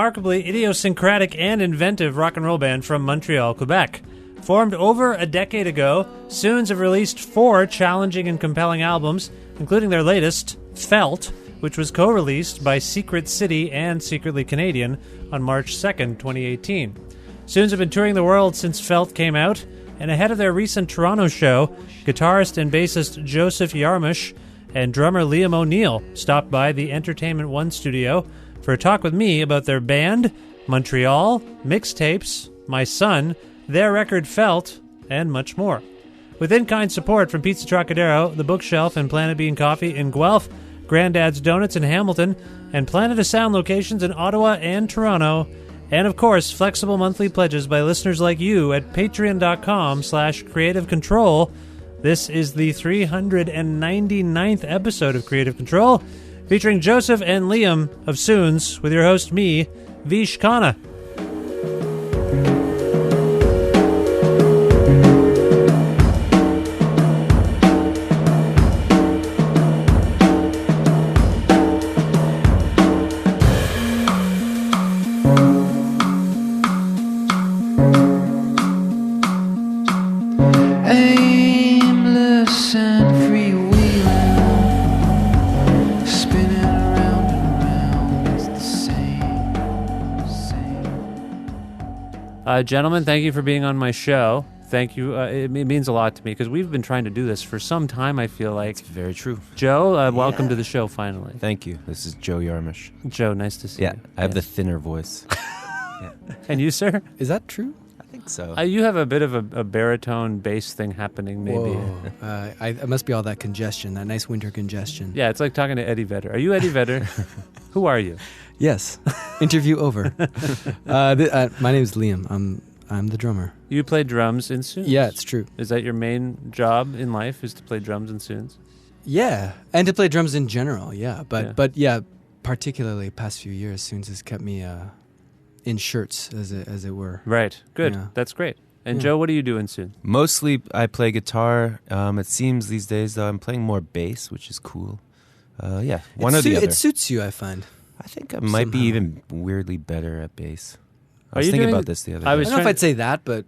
remarkably idiosyncratic and inventive rock and roll band from Montreal, Quebec. Formed over a decade ago, Suuns have released 4 challenging and compelling albums, including their latest, Felt, which was co-released by Secret City and Secretly Canadian on March 2nd, 2018. Suuns have been touring the world since Felt came out, and ahead of their recent Toronto show, guitarist and bassist Joseph Yarmush and drummer Liam O'Neill stopped by the Entertainment One studio for a talk with me about their band, Montreal, mixtapes, my son, their record Felt, and much more. With in-kind support from Pizza Trokadero, The Bookshelf, and Planet Bean Coffee in Guelph, Grandad's Donuts in Hamilton, and Planet of Sound locations in Ottawa and Toronto, and of course, flexible monthly pledges by listeners like you at patreon.com/Creative Control. This is the 399th episode of Creative Control, featuring Joseph and Liam of Suuns, with your host, me, Vish Khanna. Gentlemen, thank you for being on my show. Thank you. It means a lot to me because we've been trying to do this for some time, I feel like. It's very true. Joe, welcome to the show, finally. Thank you. This is Joe Yarmush. Joe, nice to see you. Yeah, I have the thinner voice. Yeah. And you, sir? Is that true? I think so. You have a bit of a baritone bass thing happening, maybe. It must be all that congestion, that nice winter congestion. Yeah, it's like talking to Eddie Vedder. Are you Eddie Vedder? Who are you? Yes. Interview over. My name is Liam. I'm the drummer. You play drums in Suuns? Yeah, it's true. Is that your main job in life, is to play drums in Suuns? Yeah, and to play drums in general, yeah. But particularly past few years, Suuns has kept me in shirts, as it were. Right, good. Yeah. That's great. And Joe, what do you do in Suuns? Mostly I play guitar. It seems these days, though, I'm playing more bass, which is cool. One or the other. It suits you, I find. I think I might be even weirdly better at bass. I was thinking about this the other day. I don't know if I'd say that, but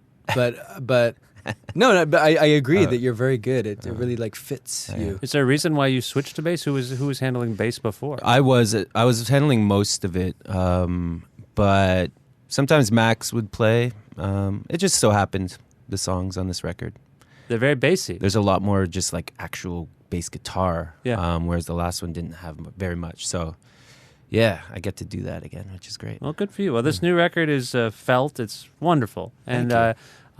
no, but I agree that you're very good. It really fits you. Is there a reason why you switched to bass? Who was handling bass before? I was handling most of it, but sometimes Max would play. It just so happened the songs on this record, they're very bassy. There's a lot more just actual bass guitar, whereas the last one didn't have very much. So. Yeah, I get to do that again, which is great. Well, good for you. Well, this new record is Felt. It's wonderful. And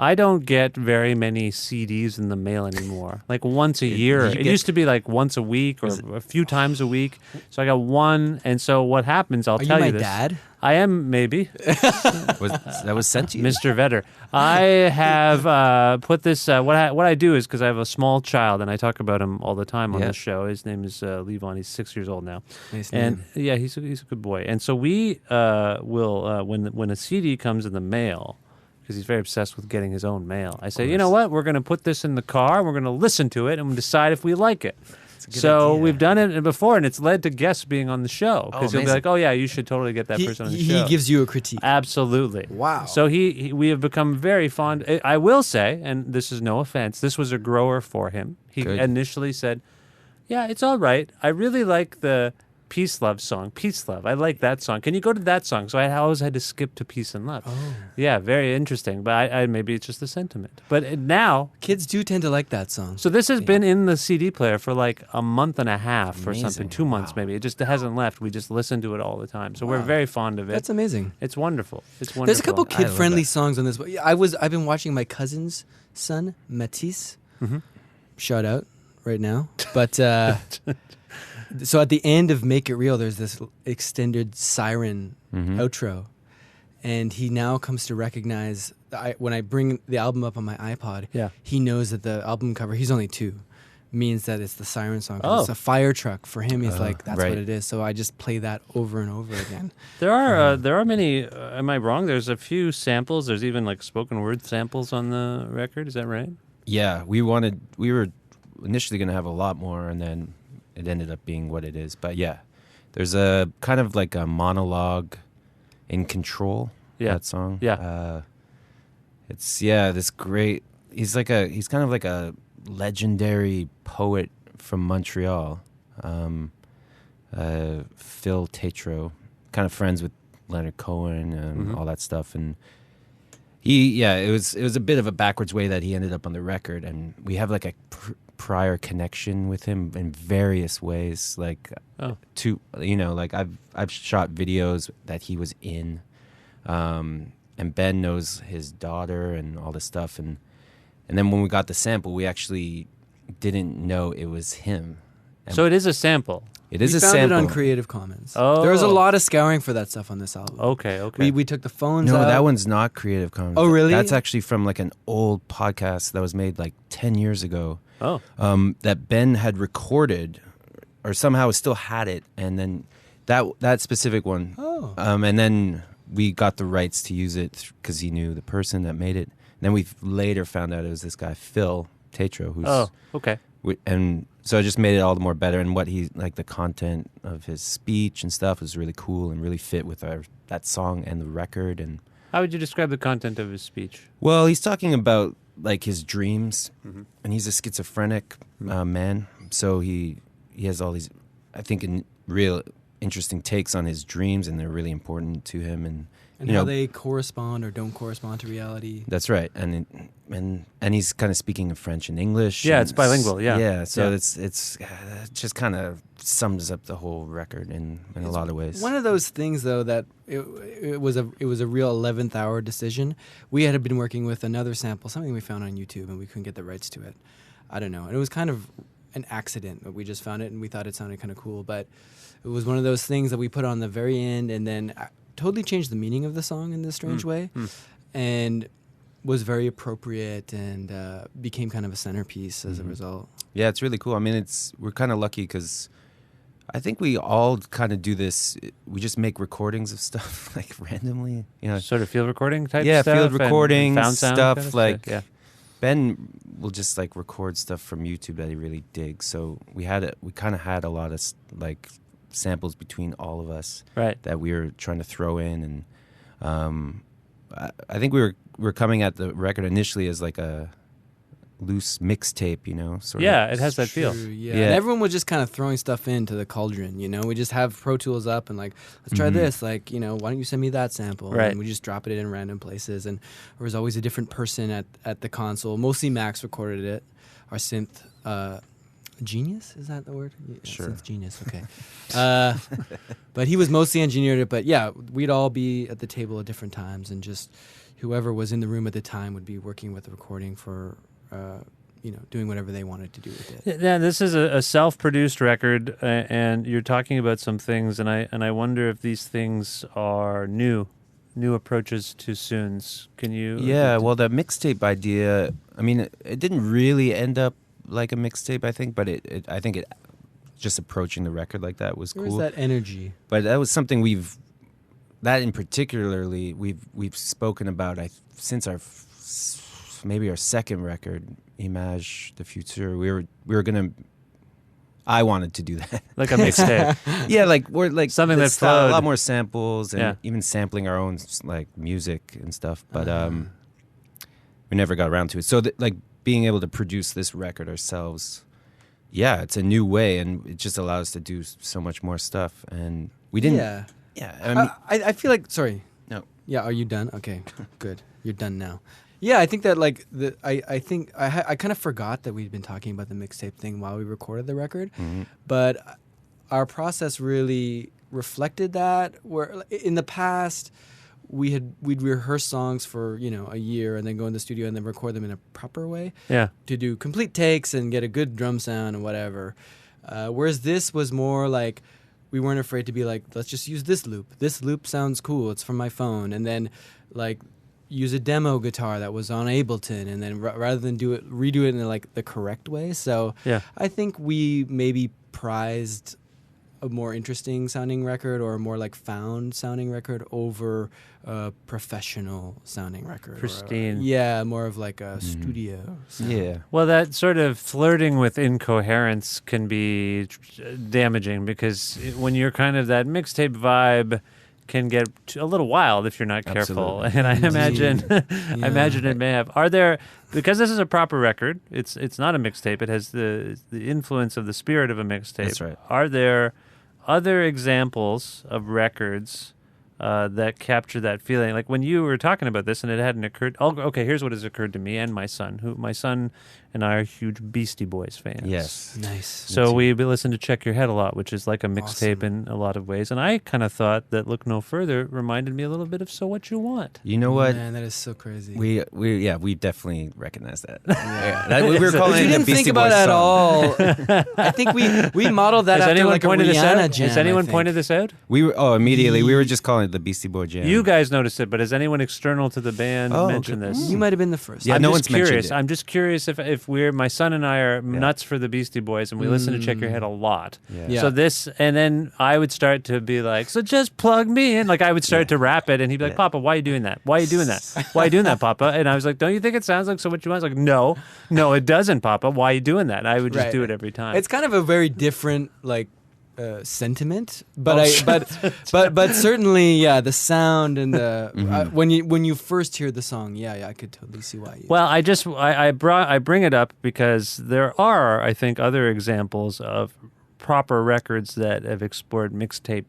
I don't get very many CDs in the mail anymore. Once a year. It used to be once a week or a few times a week. So I got one. And so what happens, I'll tell you this. Are you my dad? I am, maybe. That was sent to you? Mr. Vedder. I have put this, what I do is, because I have a small child, and I talk about him all the time on this show. His name is Levon. He's 6 years old now. Nice name. And yeah, he's a good boy. And so we will, when a CD comes in the mail, because he's very obsessed with getting his own mail, I say, you know what, we're going to put this in the car, we're going to listen to it, and we'll decide if we like it. So idea. We've done it before, and it's led to guests being on the show. Because he'll be like, oh, yeah, you should totally get that person on the show. He gives you a critique. Absolutely. Wow. So we have become very fond. I will say, and this is no offense, this was a grower for him. He initially said, yeah, it's all right. I really like the Peace Love song. Peace Love. I like that song. Can you go to that song? So I always had to skip to Peace and Love. Oh. Yeah, very interesting. But I maybe it's just the sentiment. But now... Kids do tend to like that song. So this has been in the CD player for a month and a half or something. 2 months maybe. It just hasn't left. We just listen to it all the time. So we're very fond of it. That's amazing. It's wonderful. It's wonderful. There's a couple kid-friendly songs on this. I've been watching my cousin's son, Matisse. Mm-hmm. Shout out right now. But... So at the end of Make It Real, there's this extended siren outro. And he now comes to recognize, when I bring the album up on my iPod, he knows that the album cover, he's only 2, means that it's the siren song. It's a fire truck. For him, he's that's what it is. So I just play that over and over again. There are many, am I wrong? There's a few samples. There's even spoken word samples on the record. Is that right? Yeah, we were initially going to have a lot more, and then it ended up being what it is. But yeah, there's a kind of a monologue In Control. Yeah. That song. Yeah. It's this great. He's kind of like a legendary poet from Montreal. Phil Tatro, kind of friends with Leonard Cohen and all that stuff, and it was a bit of a backwards way that he ended up on the record, and we have like a prior connection with him in various ways, like like I've shot videos that he was in, and Ben knows his daughter and all this stuff, and then when we got the sample, we actually didn't know it was him. So it is a sample. It is we a found sample. it on Creative Commons. Oh. There was a lot of scouring for that stuff on this album. Okay. We took the phones out. No, that one's not Creative Commons. Oh, really? That's actually from like an old podcast that was made like 10 years ago. Oh. That Ben had recorded, or somehow still had it, and then that specific one. Oh. And then we got the rights to use it because he knew the person that made it. And then we later found out it was this guy Phil Tatro, who's. Oh. Okay. And so it just made it all the more better, and what he like the content of his speech and stuff was really cool and really fit with that song and the record. And How would you describe the content of his speech? well, he's talking about like his dreams, and he's a schizophrenic man, so he has all these, I think, real interesting takes on his dreams, and they're really important to him, and how they correspond or don't correspond to reality. That's right, and he's kind of speaking in French and English. Yeah, and it's bilingual. Yeah, yeah. So Yeah. it's just kind of sums up the whole record in a lot of ways. One of those things, though, that it was a real 11th hour decision. We had been working with another sample, something we found on YouTube, and we couldn't get the rights to it. I don't know, and it was kind of an accident that we just found it, and we thought it sounded kind of cool, but it was one of those things that we put on the very end, and then totally changed the meaning of the song in this strange way, and was very appropriate, and became kind of a centerpiece as a result. Yeah, it's really cool. I mean, we're kind of lucky because I think we all kind of do this. We just make recordings of stuff like randomly, Sort of field recording type yeah, stuff. field recording and found sound stuff. kind of Like yeah. Ben will just like record stuff from YouTube that he really digs. So we kind of had a lot of like samples between all of us, Right. that we were trying to throw in, and I think we were coming at the record initially as like a loose mixtape, sort Yeah, of. it has that feel. True, yeah. Yeah. And everyone was just kind of throwing stuff into the cauldron, We just have Pro Tools up and like, let's try this. Like, why don't you send me that sample? Right. And we just drop it in random places. And there was always a different person at the console. Mostly Max recorded it. Our synth genius, is that the word? Yeah, Sure. Synth genius, okay. But he was mostly engineered it. But yeah, we'd all be at the table at different times, and just whoever was in the room at the time would be working with the recording for doing whatever they wanted to do with it. Yeah, this is a self-produced record, and you're talking about some things, and I wonder if these things are new approaches to Suuns. Can you? Yeah, well, the mixtape idea, I mean, it didn't really end up like a mixtape, I think, but I think just approaching the record like that was cool. Where's that energy? But that was something we've spoken about since maybe our second record, Image the Future. We were gonna. I wanted to do that, Like a mixtape. yeah, we're like Something the that style, a flowed. lot more samples, and Yeah. even sampling our own like music and stuff. But we never got around to it. So being able to produce this record ourselves, yeah, it's a new way, and it just allows us to do so much more stuff. And we didn't. Yeah. Yeah, I mean, I feel like, sorry. No. Yeah, are you done? Okay, good. You're done now. Yeah, I think that I think I kind of forgot that we'd been talking about the mixtape thing while we recorded the record, but our process really reflected that. Where in the past we'd rehearse songs for a year and then go in the studio and then record them in a proper way. Yeah. To do complete takes and get a good drum sound and whatever. Whereas this was more like we weren't afraid to be like, let's just use this loop. This loop sounds cool. It's from my phone. And then like use a demo guitar that was on Ableton, and then rather than redo it in like the correct way. So Yeah. I think we maybe prized a more interesting sounding record or a more like found sounding record over a professional sounding record. Pristine. More of like a studio sound. yeah. Well, that sort of flirting with incoherence can be damaging, because when you're kind of that mixtape vibe can get a little wild if you're not careful. Absolutely. And I imagine, Yeah. I imagine it may have. Are there, because this is a proper record? It's not a mixtape. It has the influence of the spirit of a mixtape. That's right. Are there other examples of records that capture that feeling? Like when you were talking about this and it hadn't occurred. Oh, okay, here's what has occurred to me and my son. My son and I are huge Beastie Boys fans. Yes. Nice. So we listen to Check Your Head a lot, which is like a mixtape Awesome. in a lot of ways. And I kind of thought that Look No Further reminded me a little bit of So What You Want. You know what? Man, that is so crazy. We definitely recognize that. But We were calling you it the didn't Beastie think about Boys it at song. all. I think we modeled that Has after anyone like a pointed this Rihanna out? jam. Has anyone I think. pointed this out? Immediately. We were just calling it the Beastie Boy Jam. You guys noticed it, but has anyone external to the band Oh, mentioned okay. this? You might have been the first. Yeah, I'm no just one's mentioned curious. it. I'm just curious if my son and I are nuts for the Beastie Boys, and we listen to Check Your Head a lot. Yeah. So this, and then I would start to be like, so just plug me in. Like I would start to rap it, and he'd be like, Papa, why are you doing that? Why are you doing that? Why are you doing that, Papa? And I was like, don't you think it sounds like So What You Want? I was like, no, it doesn't, Papa. Why are you doing that? And I would just Right. do it every time. It's kind of a very different sentiment, but certainly, yeah, the sound and the when you first hear the song, yeah, I could totally see why. Well, I bring it up because there are, I think, other examples of proper records that have explored mixtape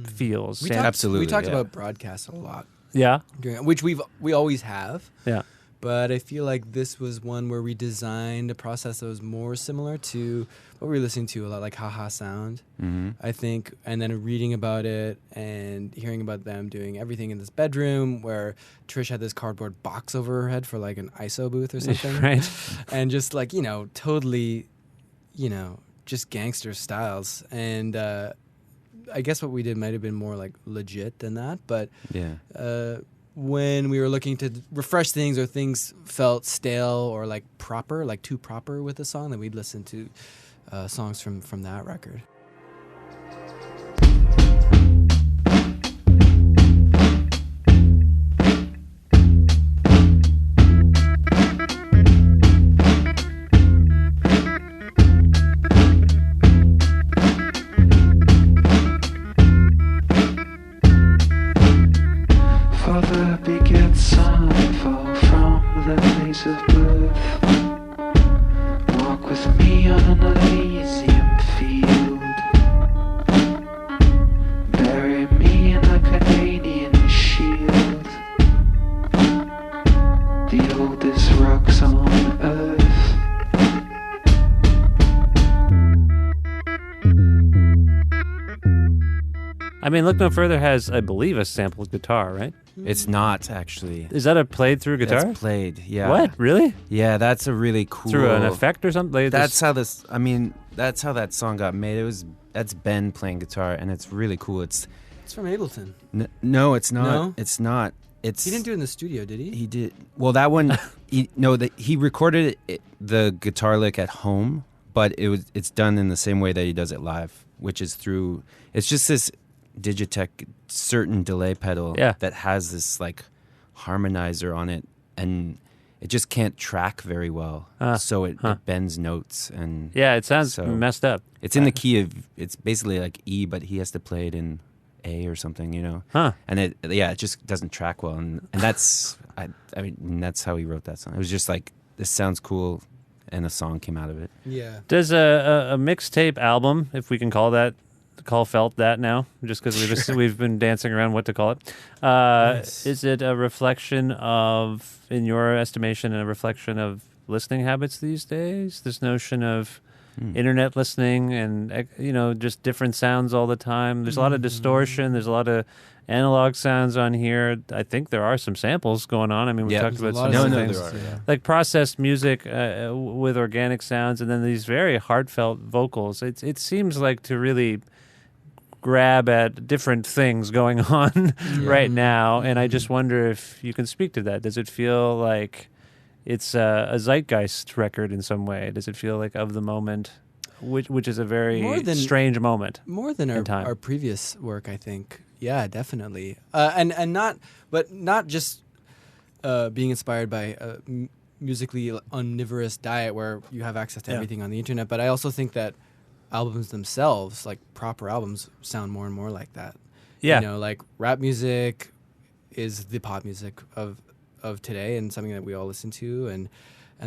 feels. Absolutely, We talked yeah. about broadcasts a lot, Yeah, which we always have. yeah. But I feel like this was one where we designed a process that was more similar to what we were listening to a lot, like Haha Sound, I think. And then reading about it and hearing about them doing everything in this bedroom where Trish had this cardboard box over her head for like an ISO booth or something. Right. And just like, totally, just gangster styles. And I guess what we did might have been more like legit than that. But Yeah. when we were looking to refresh things or things felt stale or like proper, like too proper with the song, then we'd listen to songs from that record. Father begets son, fall from the place of birth. Walk with me on an Elysium field. Bury me in a Canadian shield. The oldest rocks on earth. I mean, Look No Further has, I believe, a sampled guitar, right? It's not actually. Is that a played through guitar? That's played. Yeah. What? Really? Yeah, that's a really cool. Through an effect or something? Like That's how this. I mean, that's how that song got made. That's Ben playing guitar, and it's really cool. It's It's from Ableton. no, it's not. No? It's not. It's He didn't do it in the studio, did he? He did. Well, that one. He recorded the guitar lick at home, but it's done in the same way that he does it live, which is through. It's just this Digitech certain delay pedal that has this like harmonizer on it, and it just can't track very well, so it bends notes and Yeah, it sounds so messed up. It's in the key of, it's basically like E, but he has to play it in A or something, Huh. And it just doesn't track well, and that's I mean that's how he wrote that song. It was just like, this sounds cool, and a song came out of it. Yeah. Does a mixtape album, if we can call felt that now, just because we've been dancing around what to call it. Nice. Is it a reflection of, in your estimation, a reflection of listening habits these days? This notion of internet listening and just different sounds all the time. There's a lot of distortion. There's a lot of analog sounds on here. I think there are some samples going on. I mean, we talked There's about a some lot other of things. samples, yeah. Like processed music with organic sounds, and then these very heartfelt vocals. It seems like to really grab at different things going on right now, and I just wonder if you can speak to that. Does it feel like it's a zeitgeist record in some way? Does it feel like of the moment, which is a very strange moment? More than in time. our previous work, I think. Yeah, definitely. And not just being inspired by a musically omnivorous diet where you have access to everything on the internet, but I also think that albums themselves, like proper albums, sound more and more like that. Yeah. You know, like rap music is the pop music of today, and something that we all listen to, and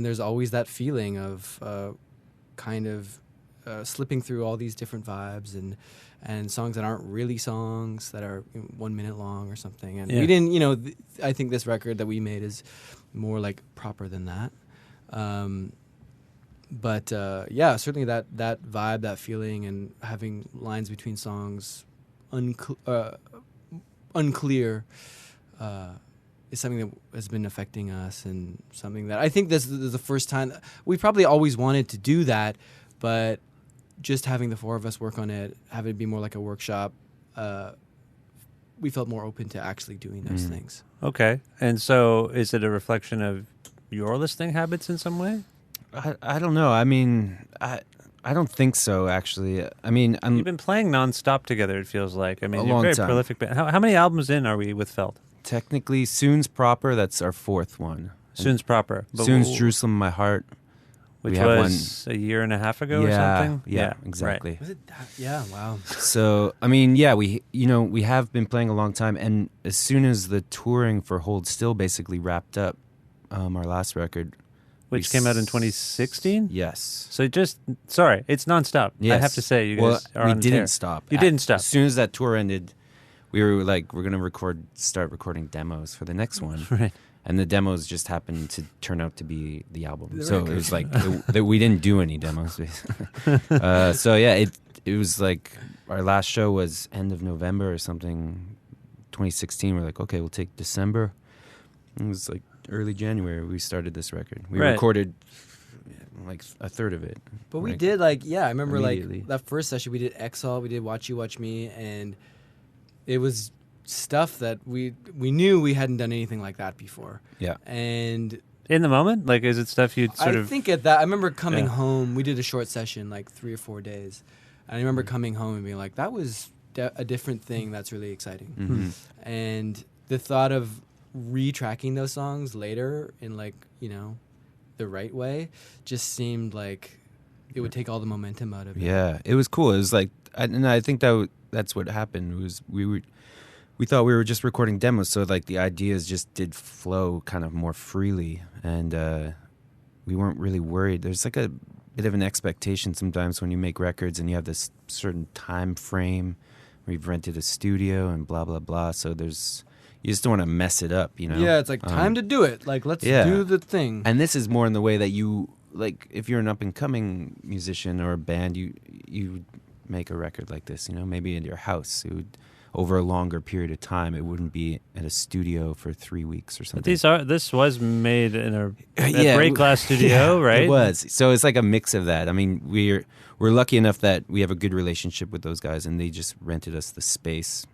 there's always that feeling of kind of slipping through all these different vibes and songs that aren't really songs, that are 1 minute long or something. And we didn't, you know, I think this record that we made is more like proper than that. But yeah, certainly that vibe, that feeling, and having lines between songs unclear is something that has been affecting us, and something that I think this is the first time. We probably always wanted to do that, but just having the four of us work on it, have it be more like a workshop, we felt more open to actually doing those things. Okay. And so is it a reflection of your listening habits in some way? I don't know. I mean, I don't think so, actually. I mean, You've been playing nonstop together, it feels like. I mean, A you're long very time. prolific band. How many albums in are we with Felt? technically Suuns proper, that's our fourth one. Suuns proper. But Suuns, Jerusalem, My Heart. Which we have was a year and a half ago or something? Yeah, exactly. Right. Was it that? Yeah, wow. So, I mean, yeah, we have been playing a long time, and as soon as the touring for Hold Still basically wrapped up, our last record, Which came out in 2016? Yes. So sorry, it's nonstop. Yes. I have to say, you guys are we on a didn't tear. stop. You didn't stop. As soon as that tour ended, we were like, we're gonna start recording demos for the next one, Right. and the demos just happened to turn out to be the album. The So record. it was like we didn't do any demos. So yeah, it was like our last show was end of November or something, 2016. We're like, okay, we'll take December. It was like early January we started this record. We Right. recorded like a third of it. But we Like, did I remember immediately. that first session we did Exalt, we did Watch You Watch Me, and it was stuff that we knew we hadn't done anything like that before. Yeah. And In the moment? Like, is it stuff you'd sort I of... think at that, I remember coming Yeah. home, we did a short session, like 3 or 4 days. And I remember coming home and being like, that was a different thing that's really exciting. Mhm. And the thought of retracking those songs later in the right way just seemed like it would take all the momentum out of it. Yeah, it was cool. It was like, and I think that's what happened. Was we thought we were just recording demos, so like the ideas just did flow kind of more freely, and we weren't really worried. There's like a bit of an expectation sometimes when you make records and you have this certain time frame where you've rented a studio and blah blah blah. So you just don't want to mess it up, you know? Yeah, it's like time to do it. Like, let's yeah. do the thing. And this is more in the way that you, like, if you're an up-and-coming musician or a band, you make a record like this, you know, maybe in your house. It would, over a longer period of time, it wouldn't be at a studio for 3 weeks or something. This was made in a Yeah, break glass studio, yeah, right? It was. So it's like a mix of that. I mean, we're lucky enough that we have a good relationship with those guys, and they just rented us the space,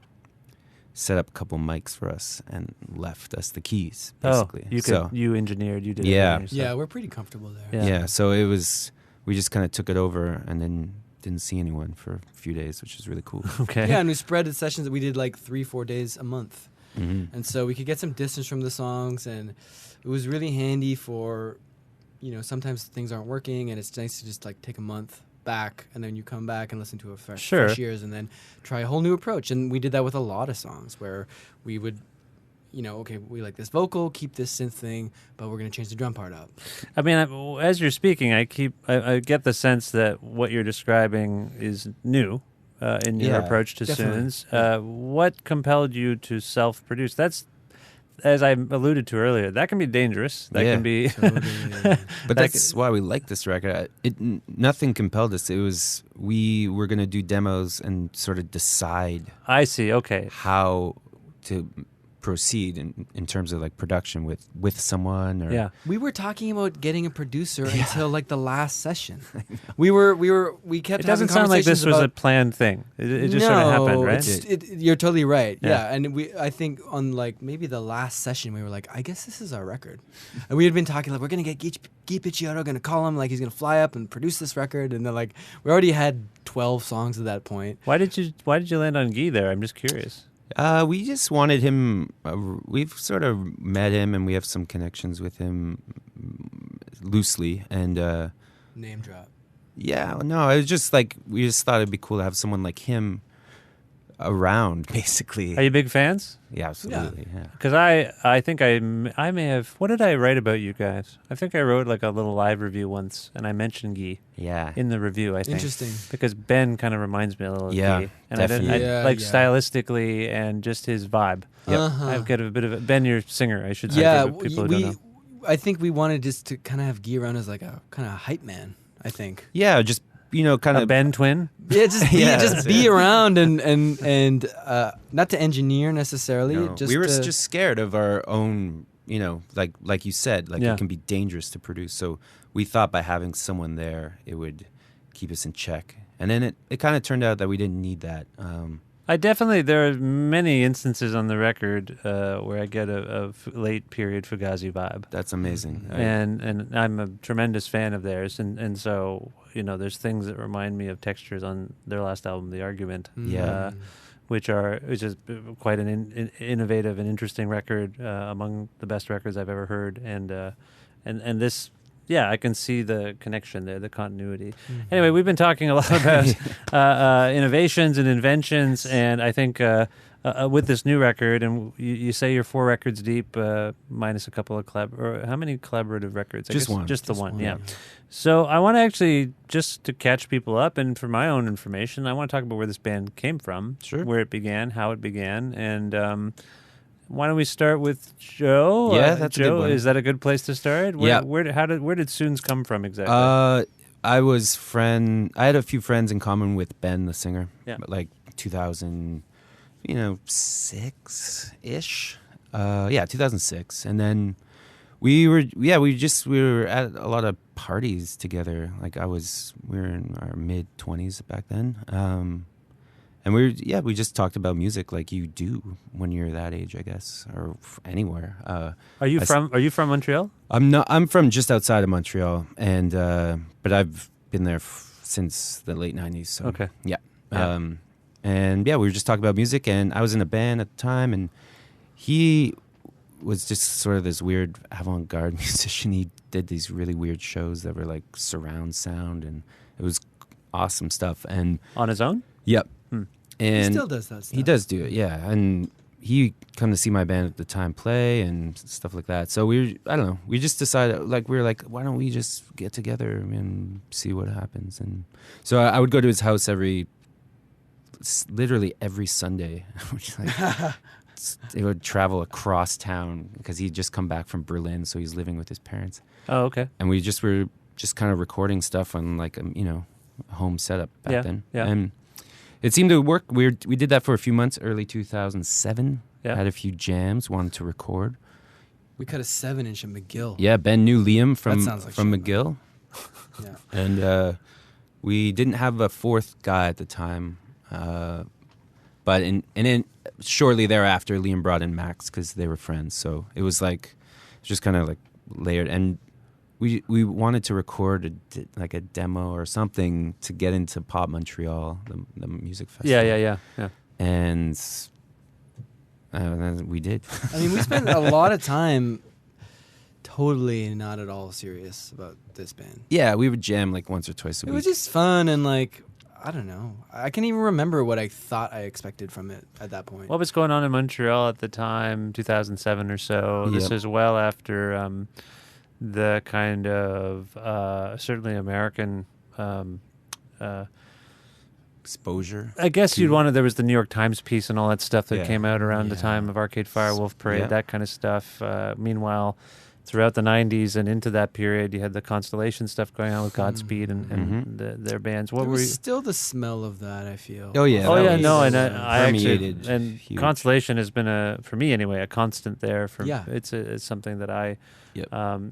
set up a couple mics for us, and left us the keys, basically. You engineered, you did Yeah. everything yourself. Yeah, we're pretty comfortable there. Yeah. Yeah, so it was, we just kind of took it over and then didn't see anyone for a few days, which is really cool. Okay. Yeah, and we spread the sessions that we did like 3-4 days a month. Mm-hmm. And so we could get some distance from the songs, and it was really handy for, sometimes things aren't working, and it's nice to just like take a month back, and then you come back and listen to a fresh ears, and then try a whole new approach. And we did that with a lot of songs where we would, okay, we like this vocal, keep this synth thing, but we're going to change the drum part up. I mean, as you're speaking, I get the sense that what you're describing is new in your Yeah, approach to definitely. Suuns. What compelled you to self-produce? That's, as I alluded to earlier, that can be dangerous. That Yeah. can be... But that's why we like this record. Nothing compelled us. It was, we were going to do demos and sort of decide I see, okay. how to proceed in terms of like production with someone or Yeah. We were talking about getting a producer until like the last session. we kept. It doesn't having sound like this conversations was a about- planned thing. It just sort of happened, right? You're totally right. Yeah. Yeah, and I think on like maybe the last session we were like, I guess this is our record, and we had been talking like we're gonna get Guy Picciotto, gonna call him like he's gonna fly up and produce this record, and then like we already had 12 songs at that point. Why did you land on Guy there? I'm just curious. We just wanted him. We've sort of met him, and we have some connections with him loosely. And Name drop. yeah, no, it was just like we just thought it'd be cool to have someone like him around, basically. Are you big fans? Yeah, absolutely. Yeah. Because I think I may have. What did I write about you guys? I think I wrote like a little live review once, and I mentioned Guy Yeah. in the review. I think Interesting. because Ben kind of reminds me a little of Yeah, Guy, and definitely. I didn't Yeah, like yeah. stylistically and just his vibe. Yep. I've got a bit of Ben, your singer. I should say. Yeah, for people who don't know. I think we wanted just to kind of have Guy around as like a kind of hype man. I think. Yeah, just, kind A of. Ben twin. Yeah, just be, Yeah, just that's be it. around and not to engineer necessarily. No, Just we were to, just scared of our own, like you said, like Yeah. it can be dangerous to produce. So we thought by having someone there, it would keep us in check. And then it kind of turned out that we didn't need that. There are many instances on the record where I get a late period Fugazi vibe. That's amazing. And I'm a tremendous fan of theirs, and so there's things that remind me of textures on their last album, The Argument, Yeah. which is quite an innovative and interesting record, among the best records I've ever heard, and this. Yeah, I can see the connection there, the continuity. Anyway, we've been talking a lot about innovations and inventions, and I think with this new record, and you say you're 4 records deep, minus a couple of how many collaborative records? I Just guess one. Just the Just one, one, yeah. yeah. So I want to actually, just to catch people up, and for my own information, I want to talk about where this band came from, Sure. where it began, how it began, and why don't we start with Joe? Yeah, that's a Joe, good one. is that a good place to start? Yeah. Where did Suuns come from exactly? I had a few friends in common with Ben, the singer. Yeah. But like 2000, 6-ish. 2006. And then we were at a lot of parties together. Like we were in our mid 20s back then. And we just talked about music like you do when you're that age, I guess, or anywhere. Are you from Montreal? I'm from just outside of Montreal, and but I've been there since the late 90s. So Okay. yeah. Yeah. We were just talking about music, and I was in a band at the time, and he was just sort of this weird avant-garde musician. He did these really weird shows that were like surround sound, and it was awesome stuff. And On his own? yep. he And still does that stuff. he does do it, yeah. And he come to see my band at the time play and stuff like that. So we just decided, why don't we just get together and see what happens? And so I would go to his house literally every Sunday, which it would travel across town because he'd just come back from Berlin, so he's living with his parents. Oh, okay. And we were just kind of recording stuff on a home setup back then. Yeah. And it seemed to work. We did that for a few months, early 2007. Yeah. Had a few jams, wanted to record. We cut a 7-inch in McGill. Yeah, Ben knew Liam from sounds like shit, McGill. Yeah. And we didn't have a fourth guy at the time. But shortly thereafter, Liam brought in Max because they were friends. So it was just kind of like layered. And we wanted to record a demo or something to get into Pop Montreal, the music festival. Yeah. And we did. I mean, we spent a lot of time totally not at all serious about this band. Yeah, we would jam like once or twice a It week. was just fun and I don't know. I can't even remember what I thought I expected from it at that point. What was going on in Montreal at the time, 2007 or so? This Yep. is well after the kind of certainly American. Exposure. I guess there was the New York Times piece and all that stuff that Yeah. came out around the Yeah. time of Arcade Fire, Wolf Parade, Yeah. that kind of stuff. Meanwhile, throughout the 90s and into that period, you had the Constellation stuff going on with Godspeed and their bands. What there were was you? still the smell of that, I feel. Oh, yeah. Oh that yeah, was, no, and I actually permeated and huge. Constellation has been for me anyway, a constant there. Yeah. It's something that I Yep.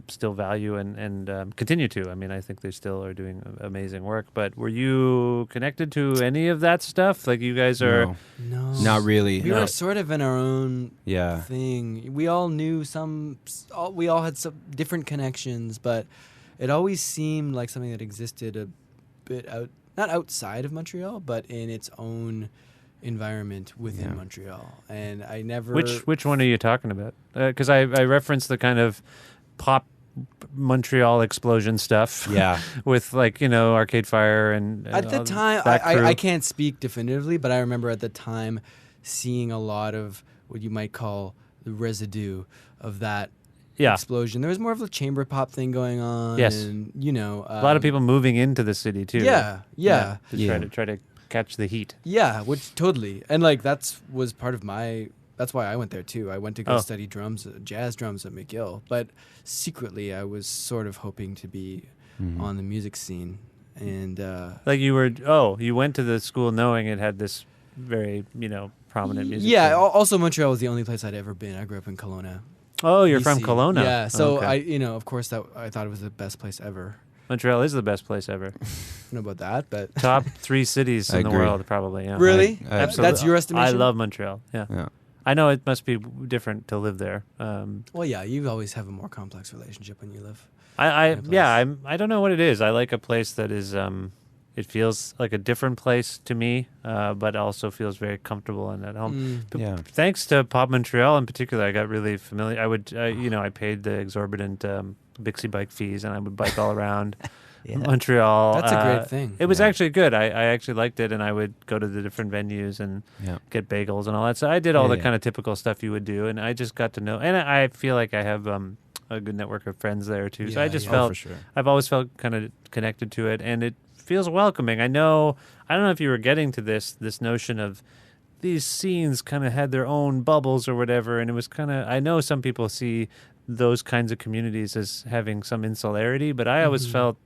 still value and continue to. I mean, I think they still are doing amazing work. But were you connected to any of that stuff? Like you guys are? No, No. not really. We No. were sort of in our own Yeah. thing. We all knew we all had some different connections, but it always seemed like something that existed a bit not outside of Montreal, but in its own environment within Yeah. Montreal. And I never... Which one are you talking about? Because I referenced the kind of pop Montreal explosion stuff. Yeah. With like, Arcade Fire and At the time, that crew. I can't speak definitively, but I remember at the time seeing a lot of what you might call the residue of that explosion. There was more of a chamber pop thing going on. Yes. And, a lot of people moving into the city too. Yeah. To try to catch the heat. Yeah, which totally. And like was part of that's why I went there too. I went to go study jazz drums at McGill, but secretly I was sort of hoping to be on the music scene. And like you went to the school knowing it had this very, prominent music. Yeah, scene. Also Montreal was the only place I'd ever been. I grew up in Kelowna. Oh, you're from BC. Kelowna. Yeah, so okay. of course I thought it was the best place ever. Montreal is the best place ever. I don't know about that, but Top 3 cities in the agree. world, probably. Yeah. Really? Absolutely. That's your estimation? I love Montreal. Yeah. I know it must be different to live there. Well, yeah, you always have a more complex relationship when you live. I don't know what it is. I like a place that is. It feels like a different place to me, but also feels very comfortable and at home. Yeah. Thanks to Pop Montreal in particular, I got really familiar. I paid the exorbitant Bixie bike fees, and I would bike all around Montreal. That's a great thing. It was actually good. I actually liked it, and I would go to the different venues and get bagels and all that. So I did all the kind of typical stuff you would do, and I just got to know. And I feel like I have a good network of friends there too. So I just felt for sure. I've always felt kind of connected to it, and it feels welcoming. I don't know if you were getting to this notion of these scenes kind of had their own bubbles or whatever, and it was kind of, I know some people see those kinds of communities as having some insularity, but I always felt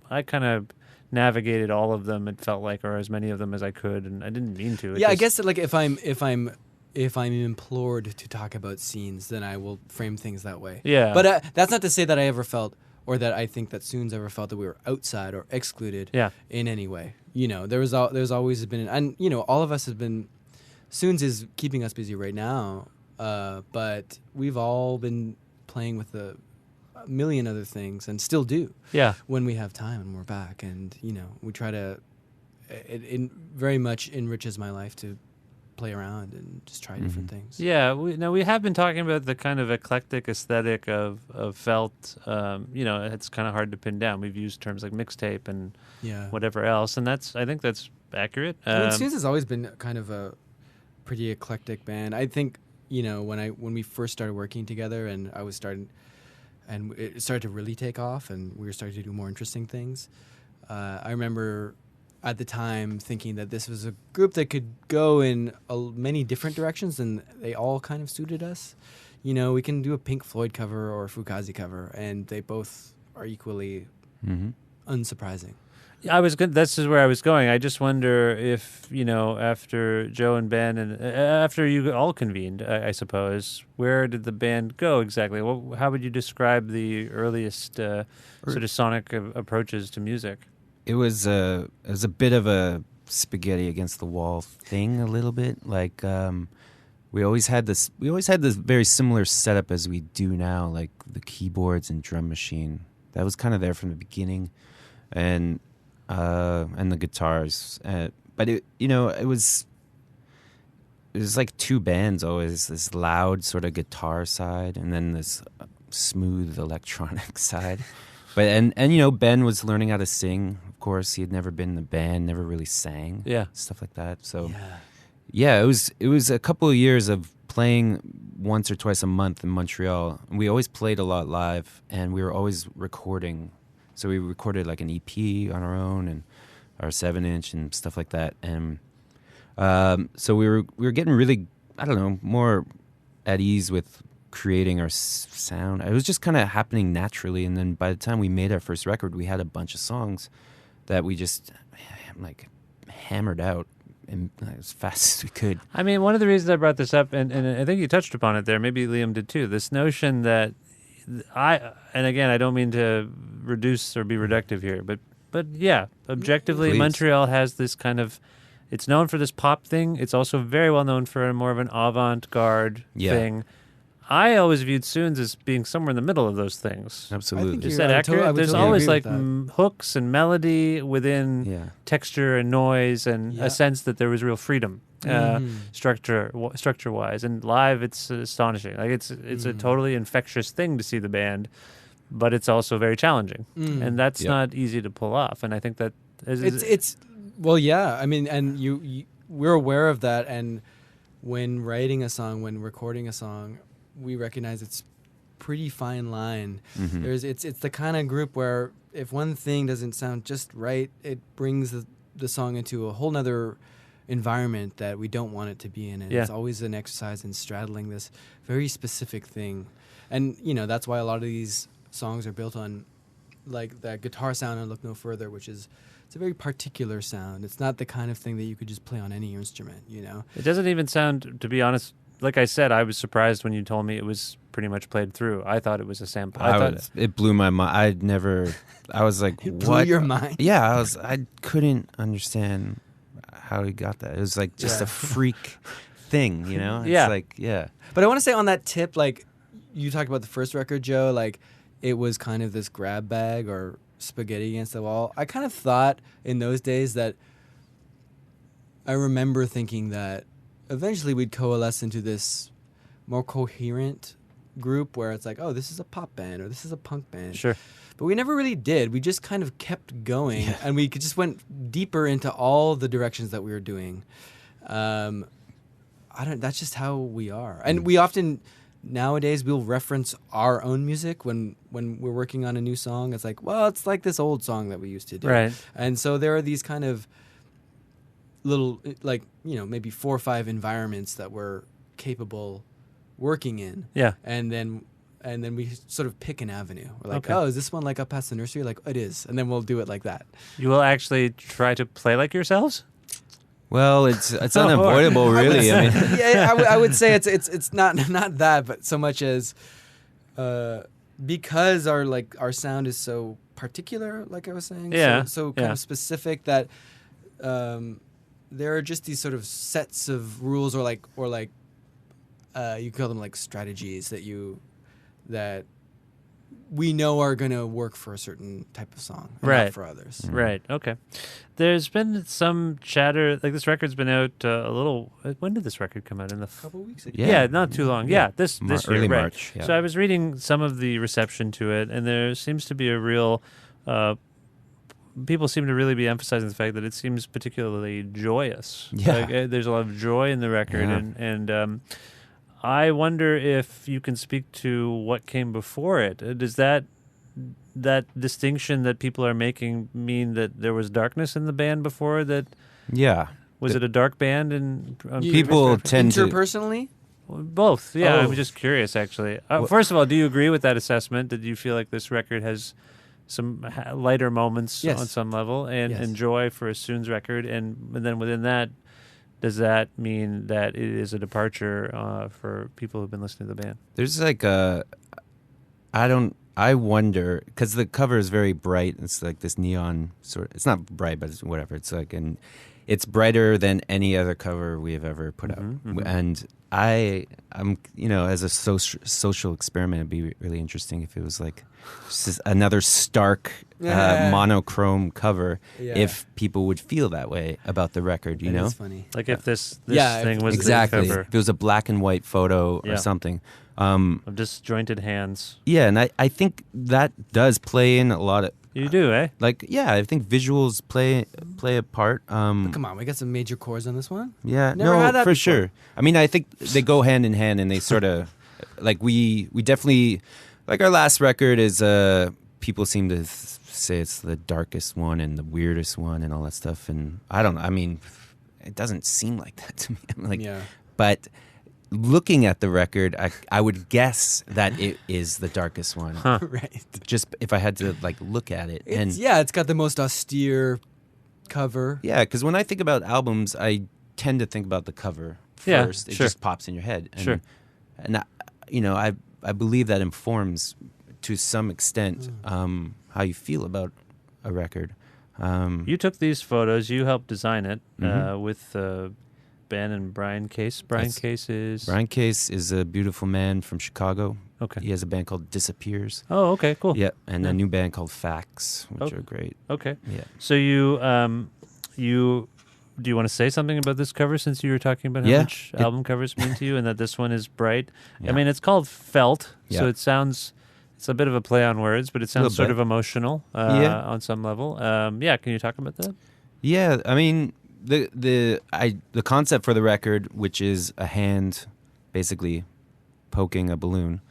I kind of navigated all of them, it felt like, or as many of them as I could, and I didn't mean to. I guess that, like if I'm implored to talk about scenes, then I will frame things that way. Yeah. But that's not to say that I ever felt, or that I think that Suuns ever felt that we were outside or excluded in any way. There's always been, and all of us have been. Suuns is keeping us busy right now, but we've all been playing with a million other things and still do. Yeah. When we have time and we're back, and we try to. It very much enriches my life to play around and just try different things. Yeah, we have been talking about the kind of eclectic aesthetic of felt. It's kind of hard to pin down. We've used terms like mixtape and whatever else, and I think that's accurate. Suuns has always been kind of a pretty eclectic band. I think when we first started working together, and and it started to really take off, and we were starting to do more interesting things. I remember at the time thinking that this was a group that could go in many different directions, and they all kind of suited us. We can do a Pink Floyd cover or a Fugazi cover, and they both are equally unsurprising. This is where I was going. I just wonder if, after Joe and Ben and after you all convened, I suppose, where did the band go exactly? How would you describe the earliest sort of sonic approaches to music? It was a bit of a spaghetti against the wall thing, a little bit. Like we always had this very similar setup as we do now, like the keyboards and drum machine. That was kind of there from the beginning, and the guitars. But it was like two bands always. This loud sort of guitar side, and then this smooth electronic side. But and Ben was learning how to sing. Of course, he had never been in the band, never really sang, stuff like that. So it was a couple of years of playing once or twice a month in Montreal. We always played a lot live, and we were always recording. So we recorded like an EP on our own and our 7-inch and stuff like that. And so we were getting really, I don't know, more at ease with creating our sound. It was just kind of happening naturally. And then by the time we made our first record, we had a bunch of songs that we just like hammered out as fast as we could. I mean, one of the reasons I brought this up, and I think you touched upon it there, maybe Liam did too, this notion that and again, I don't mean to reduce or be reductive here, but yeah, objectively, Please. Montreal has this kind of, it's known for this pop thing. It's also very well known for more of an avant-garde thing. I always viewed Suuns as being somewhere in the middle of those things. Absolutely. Is that accurate? There's always like hooks and melody within texture and noise, and a sense that there was real freedom, structure-wise. And live, it's astonishing. Like it's a totally infectious thing to see the band but it's also very challenging, and that's Yep. not easy to pull off. And I think that It's well, yeah. I mean, and we're aware of that. And when writing a song, when recording a song, we recognize it's pretty fine line. Mm-hmm. It's the kind of group where if one thing doesn't sound just right, it brings the song into a whole nother environment that we don't want it to be in. And it's always an exercise in straddling this very specific thing. And that's why a lot of these songs are built on like that guitar sound and Look No Further, which is it's a very particular sound. It's not the kind of thing that you could just play on any instrument, It doesn't even sound, to be honest, like I said, I was surprised when you told me it was pretty much played through. I thought it was a sample. It blew my mind. I was like, It what? blew your mind? Yeah, I couldn't understand how he got that. It was like just a freak thing, It's Yeah. like, yeah. But I want to say on that tip, like you talked about the first record, Joe, like it was kind of this grab bag or spaghetti against the wall. I kind of thought in those days that I remember thinking that eventually we'd coalesce into this more coherent group where it's like, oh, this is a pop band or this is a punk band. Sure. But we never really did. We just kind of kept going, and we just went deeper into all the directions that we were doing. That's just how we are. And we often nowadays we'll reference our own music when we're working on a new song. It's like, well, it's like this old song that we used to do. Right. And so there are these kind of little, like, maybe 4 or 5 environments that we're capable working in. Yeah. And then we sort of pick an avenue. We're like, Okay. oh, is this one like up past the nursery? Like, it is. And then we'll do it like that. You will actually try to play like yourselves? Well, it's unavoidable, really. I mean, Yeah, I would say it's not that, but so much as because our sound is so particular, like I was saying, Yeah, so kind of specific that there are just these sort of sets of rules or you call them like strategies that we know are going to work for a certain type of song, and Right. not for others. Right. Okay. There's been some chatter, like this record's been out a little. When did this record come out? In the A couple weeks ago. yeah, not too long. Yeah, this year, early right. March. Yeah. So I was reading some of the reception to it, and there seems to be a real. People seem to really be emphasizing the fact that it seems particularly joyous. Yeah. Like, there's a lot of joy in the record, Yeah. and I wonder if you can speak to what came before it. Does that distinction that people are making mean that there was darkness in the band before? That yeah. was it a dark band? And People tend to. Interpersonally? both. Yeah, Oh. I'm just curious. Actually, first of all, do you agree with that assessment? Did you feel like this record has some lighter moments Yes. on some level and Yes. joy for a Suuns record, and then within that? Does that mean that it is a departure for people who've been listening to the band? There's like I wonder, because the cover is very bright. It's like this neon sort. It's not bright, but it's whatever. It's like, and it's brighter than any other cover we have ever put out. And I'm as a social experiment, it'd be really interesting if it was like just another stark monochrome cover. Yeah. If people would feel that way about the record, you know, That's funny. Like if this Yeah, thing was exactly. the cover If it was a black and white photo Yeah. or something. of disjointed hands. Yeah, and I think that does play in a lot of. You do, eh? Like, yeah, I think visuals play a part. Come on, we got some major chords on this one. Yeah, Never no, had that for before. sure. I mean, I think they go hand in hand, and they sort of like we definitely like our last record is people seem to say it's the darkest one and the weirdest one and all that stuff, and I mean, it doesn't seem like that to me. I'm like, Yeah. but looking at the record, I would guess that it is the darkest one. Right. Just if I had to like look at it, and It's got the most austere cover. yeah, because when I think about albums, I tend to think about the cover Yeah, first. It sure. just pops in your head. And, Sure. And I believe that informs to some extent how you feel about a record. You took these photos. You helped design it Mhm. with Ben and Brian Case. Brian Yes. Case is Brian Case is a beautiful man from Chicago. okay. He has a band called Disappears. Oh, okay, cool. Yeah, and Yeah. a new band called Facts, which Okay. are great. Okay. Yeah. So you do you want to say something about this cover since you were talking about how Yeah. much album covers mean to you and that this one is bright? Yeah. I mean, it's called Felt, so Yeah. it sounds It's a bit of a play on words, but it sounds sort bit. of emotional on some level. Yeah, can you talk about that? Yeah, I mean the concept for the record, which is a hand basically poking a balloon.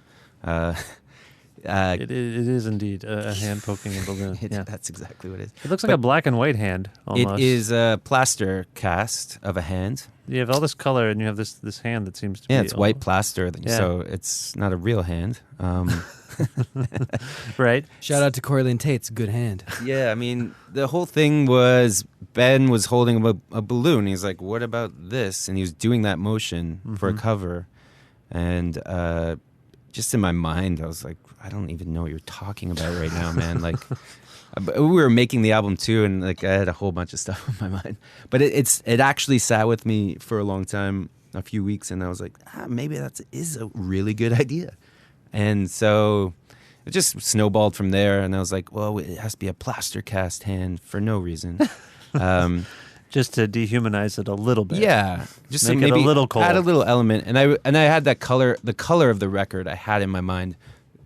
It is indeed a hand poking a balloon. That's exactly what it is. It looks like a black and white hand almost. It is a plaster cast of a hand. You have all this color, and you have this hand that seems to be... Yeah, it's white plaster, so it's not a real hand. Right. Shout out to Corlin Tate's good hand. Yeah, I mean, the whole thing was Ben was holding a balloon. He's like, what about this? And he was doing that motion for a cover. And just in my mind, I was like, I don't even know what you're talking about right now, man. Like, we were making the album too, and like I had a whole bunch of stuff in my mind. But it actually sat with me for a long time, a few weeks, and I was like, maybe that is a really good idea. And so it just snowballed from there, and I was like, well, it has to be a plaster cast hand for no reason. Just to dehumanize it a little bit. Yeah, just make to maybe it a little cold. add a little element, and I had that color, the color of the record I had in my mind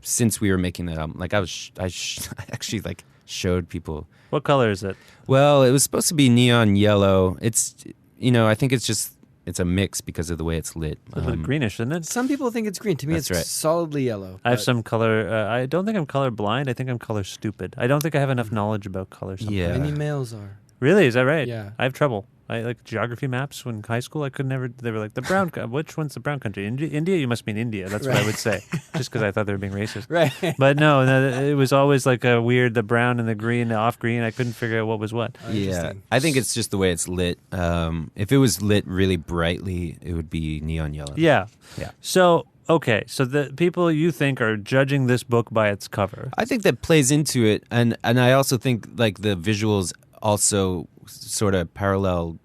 since we were making that album. Like I actually like showed people. What color is it? Well, it was supposed to be neon yellow. It's I think it's a mix because of the way it's lit. It's a little greenish, isn't it? Some people think it's green. To me, That's it's right. solidly yellow. I have some color. I don't think I'm color blind. I think I'm color stupid. I don't think I have enough knowledge about color. Sometimes. Yeah. Many males are. Really? Is that right? Yeah. I have trouble. I like geography maps when in high school. I could never. They were like the brown. Which one's the brown country? India. You must mean India. That's what I would say. Just because I thought they were being racist. Right. But no, it was always like a weird. The brown and the green, the off green. I couldn't figure out what was what. Oh, Yeah, interesting. I think it's just the way it's lit. If it was lit really brightly, it would be neon yellow. Yeah. Yeah. So okay. So the people you think are judging this book by its cover. I think that plays into it, and I also think like the visuals also sort of parallelly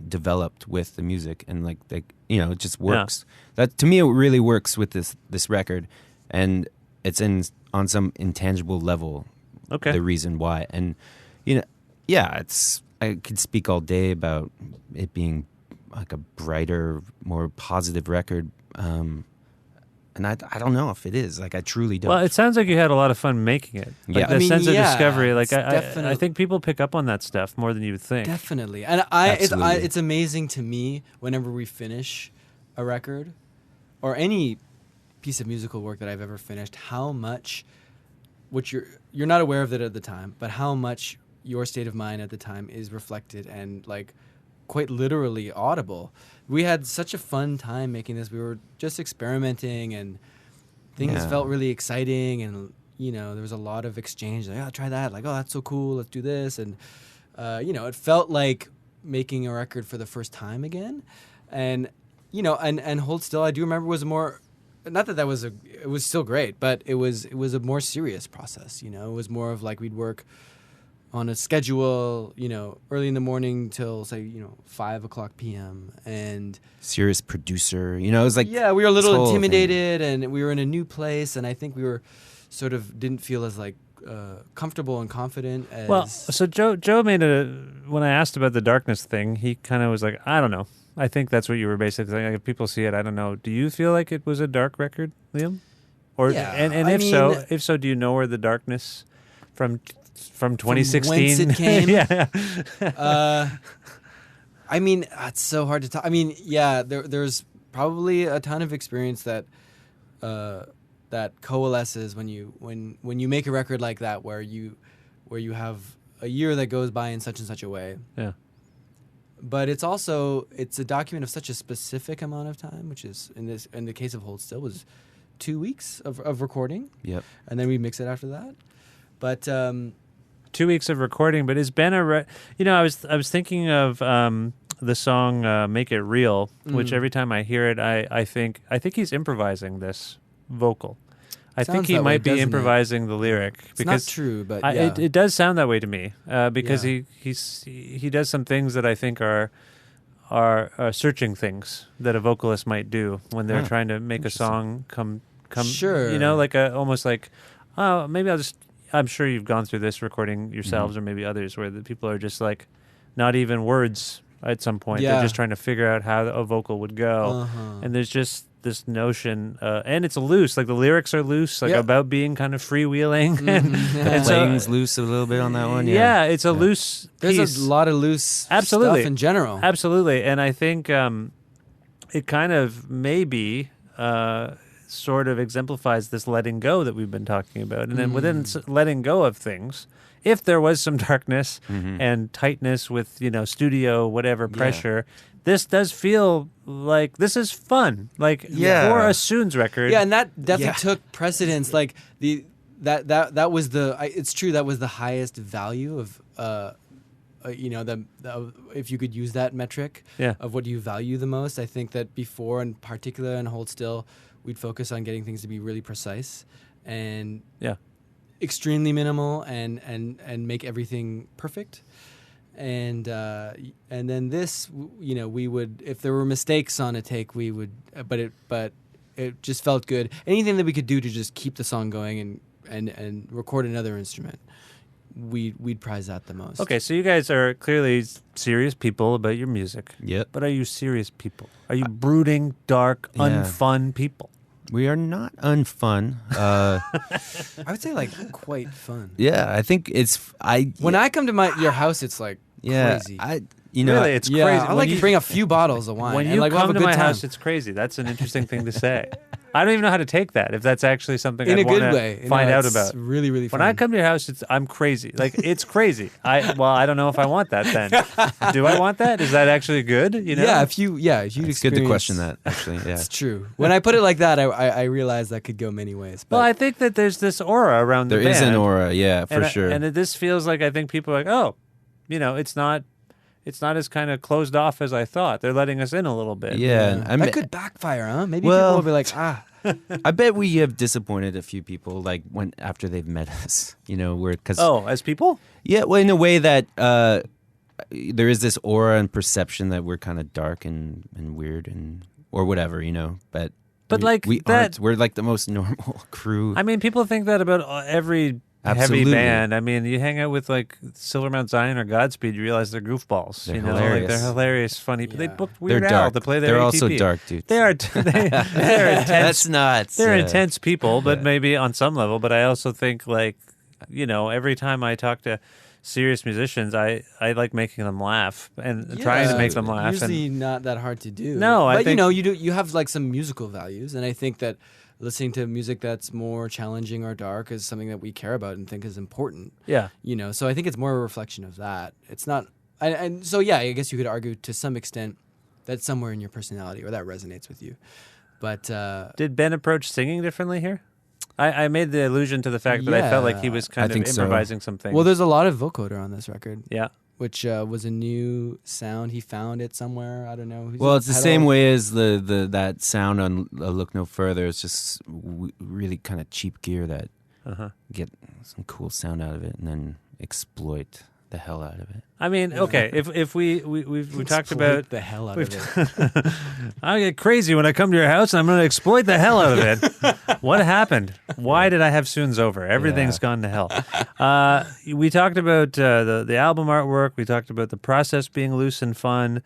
developed with the music, and like it just works. That to me, it really works with this record, and it's on some intangible level. Okay. The reason why, and I could speak all day about it being like a brighter, more positive record. And I don't know if it is. Like, I truly don't. Well, it sounds like you had a lot of fun making it. Like Yeah. the I mean, sense of yeah, discovery. Like, it's I think people pick up on that stuff more than you would think. Definitely. And Absolutely. it's amazing to me whenever we finish a record or any piece of musical work that I've ever finished, how much, which you're not aware of it at the time, but how much your state of mind at the time is reflected and like quite literally audible. We had such a fun time making this. We were just experimenting, and things felt really exciting, and there was a lot of exchange. Like, oh, try that. Like, oh, that's so cool. Let's do this. And it felt like making a record for the first time again. And and Hold Still, I do remember was more. Not that was it was still great, but it was a more serious process. It was more of like we'd work on a schedule, early in the morning till say 5:00 p.m. and serious producer. It was like we were a little this whole intimidated, and we were in a new place, and I think we were sort of didn't feel as like comfortable and confident as. Well, so Joe made when I asked about the darkness thing, he kind of was like, I don't know. I think that's what you were basically saying. Like, if people see it, I don't know. Do you feel like it was a dark record, Liam? Or Yeah, and if so, do you know where the darkness from 2016 from whence it came? Yeah. I mean, it's so hard to talk. I mean, yeah, there's probably a ton of experience that that coalesces when you make a record like that, where you have a year that goes by in such and such a way. Yeah. But it's a document of such a specific amount of time, which is in the case of Hold Still was 2 weeks of recording. Yep. And then we mix it after that. But 2 weeks of recording, but has been I was thinking of the song "Make It Real," which every time I hear it, I think he's improvising this vocal. I think Sounds he that way, might be doesn't it? improvising the lyric. it's because not true, but it does sound that way to me because Yeah. he does some things that I think are searching things that a vocalist might do when they're trying to make a song come. Sure. Like almost like, oh, maybe I'll just. I'm sure you've gone through this recording yourselves, or maybe others, where the people are just like, not even words at some point. Yeah. They're just trying to figure out how a vocal would go, Uh-huh. and there's just this notion, and it's loose. Like the lyrics are loose, like Yeah. about being kind of freewheeling. The playing's loose a little bit on that one. Yeah, it's a loose There's piece. a lot of loose Absolutely. stuff in general. Absolutely, and I think it kind of maybe sort of exemplifies this letting go that we've been talking about. And then within letting go of things, if there was some darkness and tightness with, studio, whatever pressure, this does feel like this is fun. Like for a Suuns record. Yeah, and that definitely took precedence. Like that was it's true, that was the highest value of if you could use that metric of what you value the most. I think that before, in particular, and Hold Still, we'd focus on getting things to be really precise and extremely minimal and make everything perfect. And then this, we would, if there were mistakes on a take, we would, but it just felt good. Anything that we could do to just keep the song going and record another instrument, we'd prize that the most. Okay, so you guys are clearly serious people about your music. Yep. But are you serious people? Are you brooding, dark, unfun people? We are not unfun. I would say quite fun. Yeah, I think When I come to your house, it's crazy. Really, it's crazy. I like to bring a few bottles of wine. When and you we'll have come a to good my time. house, it's crazy. That's an interesting thing to say. I don't even know how to take that. If that's actually something in I a good want way. to find out it's about. Really, really fun. When I come to your house, I'm crazy. It's crazy. I don't know if I want that then. Do I want that? Is that actually good? Yeah, if you'd it's good to question that, actually. Yeah. It's true. When I put it like that, I realize that could go many ways. But well, I think that there's this aura around the There band. is an aura, yeah, for sure. And this feels like, I think people are like, oh, it's not as kind of closed off as I thought. They're letting us in a little bit. Yeah. that could backfire, huh? Maybe people will be like, I bet we have disappointed a few people, after they've met us, because as people? Yeah, well, in a way that there is this aura and perception that we're kind of dark and weird or whatever, but we aren't. We're like the most normal crew. I mean, people think that about every Absolutely. heavy band. I mean, you hang out with Silver Mount Zion or Godspeed, you realize they're goofballs. They're hilarious. They're hilarious, funny. But they booked Weird They're Al dark. to play their They're ATP. also dark dudes. They're intense. That's nuts. They're intense people, but maybe on some level. But I also think every time I talk to serious musicians, I like making them laugh and trying to make them laugh. Usually not that hard to do. No, I think you have some musical values, and I think that listening to music that's more challenging or dark is something that we care about and think is important. Yeah. So I think it's more a reflection of that. It's not, and so I guess you could argue to some extent that's somewhere in your personality or that resonates with you. But did Ben approach singing differently here? I made the allusion to the fact that I felt like he was kind of improvising some things. Well, there's a lot of vocoder on this record. Yeah. Which was a new sound. He found it somewhere. I don't know. Well, it's the same way as that sound on Look No Further. It's just really kind of cheap gear that get some cool sound out of it and then exploit the hell out of it. I mean, okay, if we've talked about the hell out of it. I get crazy when I come to your house and I'm going to exploit the hell out of it. What happened? Why did I have Suuns over? Everything's gone to hell. We talked about the album artwork. We talked about the process being loose and fun.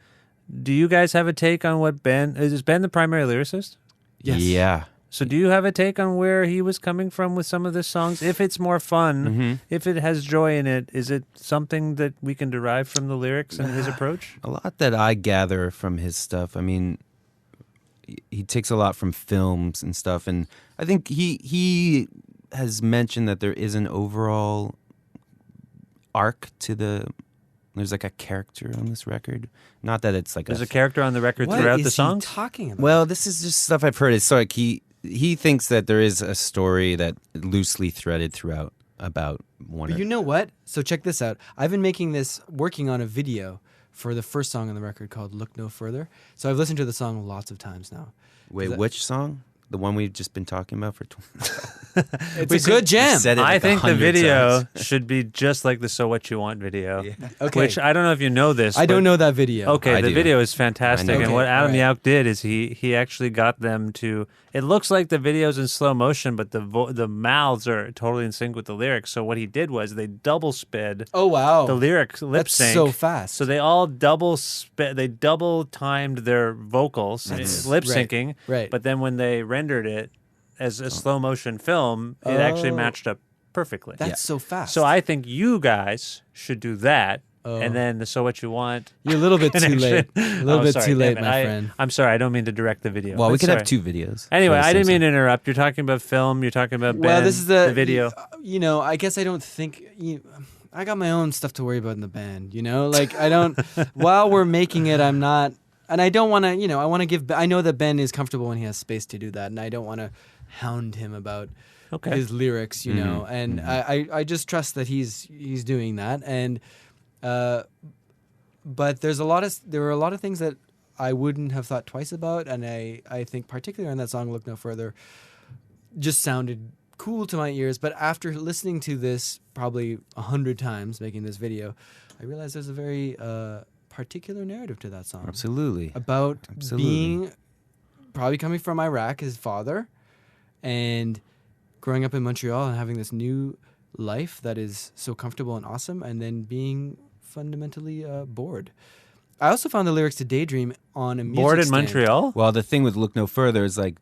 Do you guys have a take on what Ben is? Ben the primary lyricist? Yes. Yeah. So do you have a take on where he was coming from with some of the songs? If it's more fun, if it has joy in it, is it something that we can derive from the lyrics and his approach? A lot that I gather from his stuff. I mean, he takes a lot from films and stuff, and I think he has mentioned that there is an overall arc to there's a character on this record. Not that it's there's a character on the record throughout the songs? What is he talking about? Well, this is just stuff I've heard. It's like he thinks that there is a story that loosely threaded throughout about one. But you know what? So check this out. I've been working on a video for the first song on the record called Look No Further. So I've listened to the song lots of times now. Wait, which song? the one we've just been talking about for 20 It's a good jam. said it I like think the 100 video times. should be just like the So What You Want video. Okay. Which I don't know if you know this. I but- don't know that video. Okay, I the do. video is fantastic, I know. and what Okay, Adam alright. Yauch did is he actually got them to. It looks like the video's in slow motion, but the mouths are totally in sync with the lyrics. So what he did was they double sped Oh wow. the lyrics lip That's sync. so fast. So they all they double timed their vocals, lip syncing. right. But then when they rendered it as a slow motion film, it actually Oh. matched up perfectly. That's so fast. So I think you guys should do that, and then the So What You Want. You're a little bit too late. A little bit sorry, too late, damn it. my friend. I'm sorry. I don't mean to direct the video. Well, we I'm could have sorry. 2 videos. Anyway, for the I didn't same mean to song. interrupt. You're talking about film. You're talking about Well, Ben, this is the video. You know, I guess I don't think. I got my own stuff to worry about in the band. You know, like I don't. While we're making it, I'm not, and I don't want to. You know, I want to give. I know that Ben is comfortable when he has space to do that, and I don't want to hound him about Okay. his lyrics. You know, and I just trust that he's doing that, and but there were a lot of things that I wouldn't have thought twice about, and I think particularly on that song "Look No Further," just sounded cool to my ears. But after listening to this probably 100 times, making this video, I realized there's a very particular narrative to that song Absolutely. about Absolutely. being probably coming from Iraq, his father, and growing up in Montreal and having this new life that is so comfortable and awesome, and then being fundamentally bored. I also found the lyrics to Daydream on a music Bored in stand. Montreal. Well, the thing with Look No Further is like,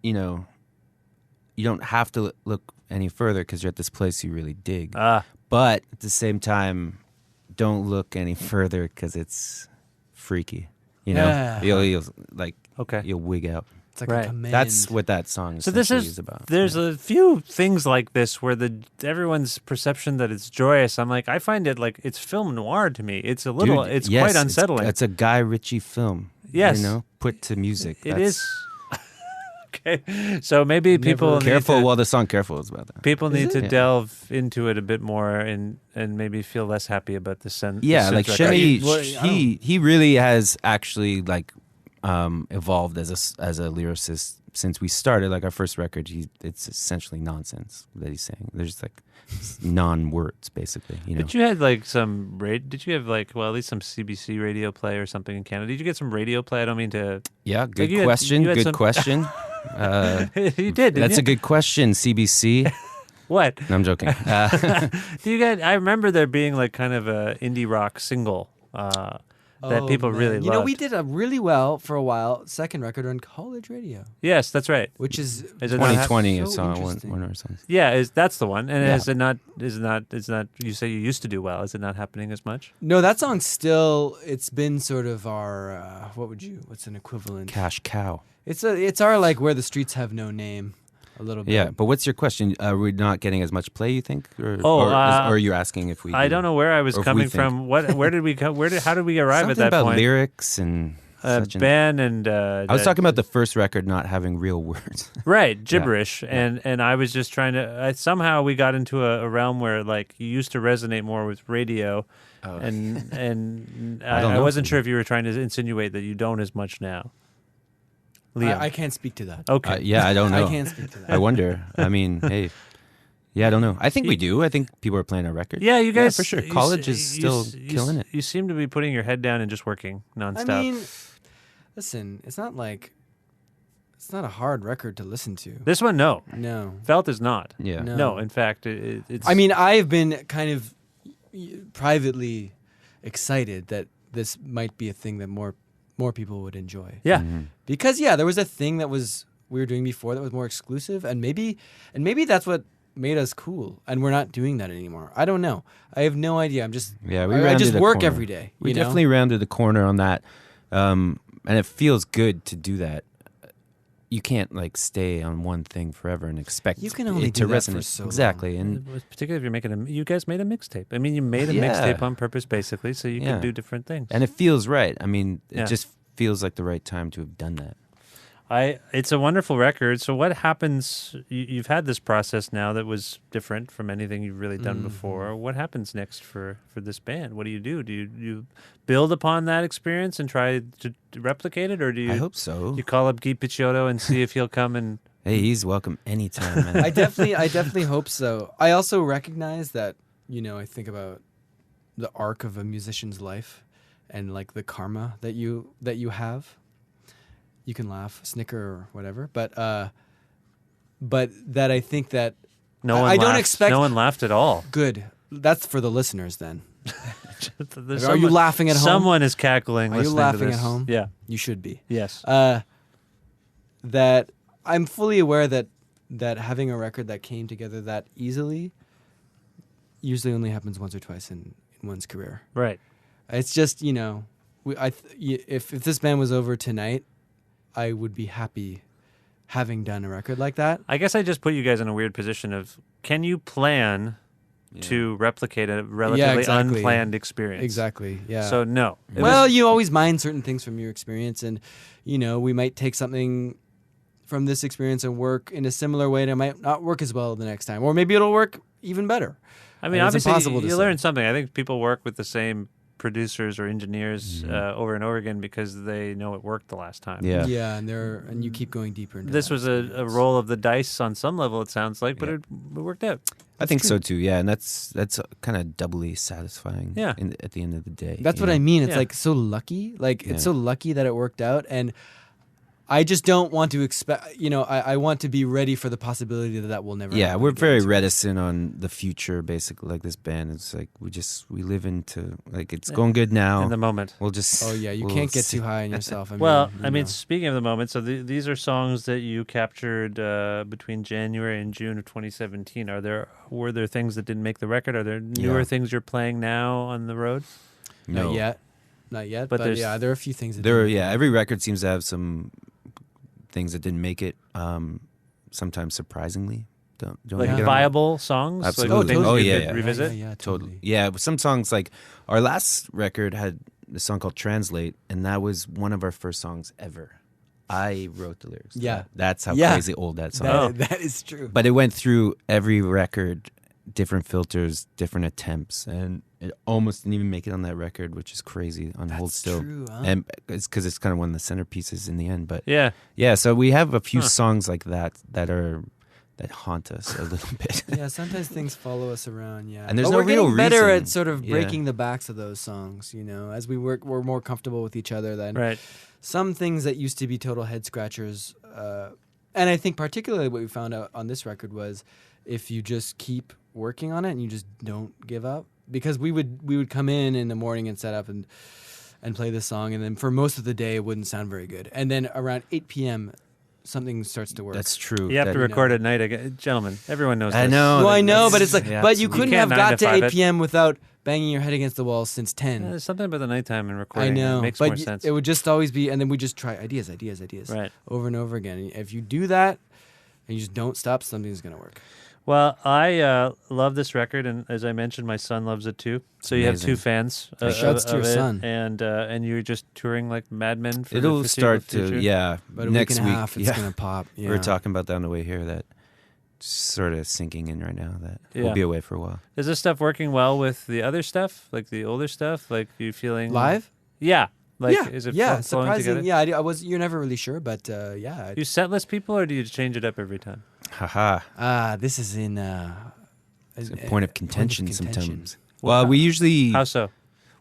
you don't have to look any further because you're at this place you really dig. But at the same time, don't look any further because it's freaky. You know, Yeah. you'll like, Okay. you'll wig out. It's like Right. a command. That's what that song So this essentially is about. there's a few things like this where everyone's perception that it's joyous. I'm like, I find it like it's film noir to me. It's a little, Dude, it's yes, quite unsettling. It's a Guy Ritchie film. Yes. You know, put to music. It That's- is. Okay, so maybe people need Careful. to, Well, the song "Careful" is about that. people need to Yeah. delve into it a bit more and maybe feel less happy about the sense. Yeah, like Shimmy. Shimmy, he really has actually like evolved as a lyricist since we started. Like our first record, it's essentially nonsense that he's saying. There's like non-words basically. You know, But you had like some did you have like at least some CBC radio play or something in Canada? Did you get some radio play? I don't mean to. yeah. Good you had- question. you had Good some- question. You did. Didn't That's you? a good question. CBC. What? No, I'm joking. Do you get? I remember there being like kind of a indie rock single that people really loved. You know, we did a really well for a while. Second record on college radio, Yes, that's right. which is Is it not 2020 so a song. interesting. One of our songs. Yeah, that's the one. And Yeah. is it not? Is not? You say you used to do well. Is it not happening as much? no. That song still. It's been sort of our. What's an equivalent? Cash Cow. It's our like where the streets have no name. A little bit. Yeah, but what's your question? Are we not getting as much play? You think, or Oh, or are you asking if we? I don't know where I was or if coming we think. from. Where did we come? How did we arrive Something at that about point? lyrics and such. Ben and I was talking about the first record not having real words. right gibberish, and I was just trying to. Somehow we got into a realm where like you used to resonate more with radio, and I don't I know. wasn't sure if you were trying to insinuate that you don't as much now. Liam, I can't speak to that. okay, Yeah, I don't know. I can't speak to that. I wonder. I mean, hey, yeah, I don't know. I think we do. I think people are playing our record. yeah, you guys for sure. you College s- is you still s- you killing s- it. You seem to be putting your head down and just working nonstop. I mean, listen, it's not a hard record to listen to. This one, no, No. Felt is not. Yeah. No. No, in fact, it's. I mean, I've been kind of privately excited that this might be a thing that more people would enjoy. yeah. Because there was a thing that we were doing before that was more exclusive, and maybe that's what made us cool, and we're not doing that anymore. I don't know. I have no idea. I'm just We I rounded just the work corner. every day. We you know? definitely rounded the corner on that, and it feels good to do that. You can't like stay on one thing forever and expect You can only it do to that for resonate. so long. Exactly, and Particularly if you're making you guys made a mixtape. I mean, you made a Yeah. mixtape on purpose, basically, so you could Yeah. do different things. it feels right. I mean, Yeah. it just feels like the right time to have done that. It's a wonderful record. So what happens? You've had this process now that was different from anything you've really done before. What happens next for this band? What do? Do you build upon that experience and try to replicate it, or do you? I hope so. You call up Guy Picciotto and see if he'll come and. Hey, he's welcome anytime, man. I definitely hope so. I also recognize that, I think about the arc of a musician's life and like the karma that you have. You can laugh, snicker, or whatever, but that I think that no one. I don't expect. No one laughed at all. Good. That's for the listeners then. Are you laughing at home? Someone is cackling. Are you laughing at home? Yeah, you should be. Yes. That I'm fully aware that having a record that came together that easily usually only happens once or twice in one's career. Right. It's just if this band was over tonight, I would be happy having done a record like that. I guess I just put you guys in a weird position of, can you plan to replicate a relatively unplanned experience? Exactly, yeah. So no. Well, you always mind certain things from your experience, and, we might take something from this experience and work in a similar way, and it might not work as well the next time. Or maybe it'll work even better. I mean, obviously, you learn something. I think people work with the same producers or engineers over and over again because they know it worked the last time. Yeah, and you keep going deeper into this that was a roll of the dice on some level, it sounds like, but it worked out. I think so too. Yeah, and that's kind of doubly satisfying. Yeah. At the end of the day, that's what I mean. It's like so lucky. Like it's so lucky that it worked out, and I just don't want to expect. I want to be ready for the possibility that will never. Yeah, we're very reticent on the future. Basically, like this band, it's like we live into like it's going good now in the moment. We'll just. Oh yeah, you can't get too high on yourself. I mean, speaking of the moment, so these are songs that you captured between January and June of 2017. Were there things that didn't make the record? Are there newer things you're playing now on the road? No. Not yet. But there are a few things. Every record seems to have some things that didn't make it, sometimes surprisingly. Don't like viable songs? Absolutely. Like revisit? Yeah, totally. Yeah, some songs, like our last record had a song called Translate, and that was one of our first songs ever. I wrote the lyrics. Yeah. That's how crazy old that song is. That is true. But it went through every record, different filters, different attempts, and it almost didn't even make it on that record, which is crazy on Hold Still. True, huh? And it's because it's kind of one of the centerpieces in the end. But yeah. So we have a few songs like that haunt us a little bit. Yeah, sometimes things follow us around. Yeah, and there's but no real we're getting better reason. at sort of breaking the backs of those songs. As we work, we're more comfortable with each other. Then some things that used to be total head scratchers, and I think particularly what we found out on this record was if you just keep working on it and you just don't give up. Because we would come in the morning and set up and play this song, and then for most of the day it wouldn't sound very good. And then around 8 p.m. something starts to work. That's true. You have to record at night again. Gentlemen, everyone knows I this. know. Well, I know, but it's like, but you couldn't have got to 8 it. p.m. without banging your head against the wall since 10. There's something about the nighttime and recording. I know. It makes but more sense. It would just always be, and then we just try ideas. Right. Over and over again. And if you do that and you just don't stop, something's going to work. Well, I love this record, and as I mentioned, my son loves it too. So you have two fans. Shouts to your it, son. And you're just touring like madmen for It'll the start future? But next a week and a week. half, it's going to pop. Yeah. We were talking about that on the way here, that sort of sinking in right now, that we'll be away for a while. Is this stuff working well with the other stuff, like the older stuff? Like, you feeling... Live? Yeah. Like, is it flowing surprising. together? Yeah, you're never really sure, but yeah. Do you setlist people, or do you change it up every time? Haha. This is in... it's a point of contention sometimes. Well, we usually... How so?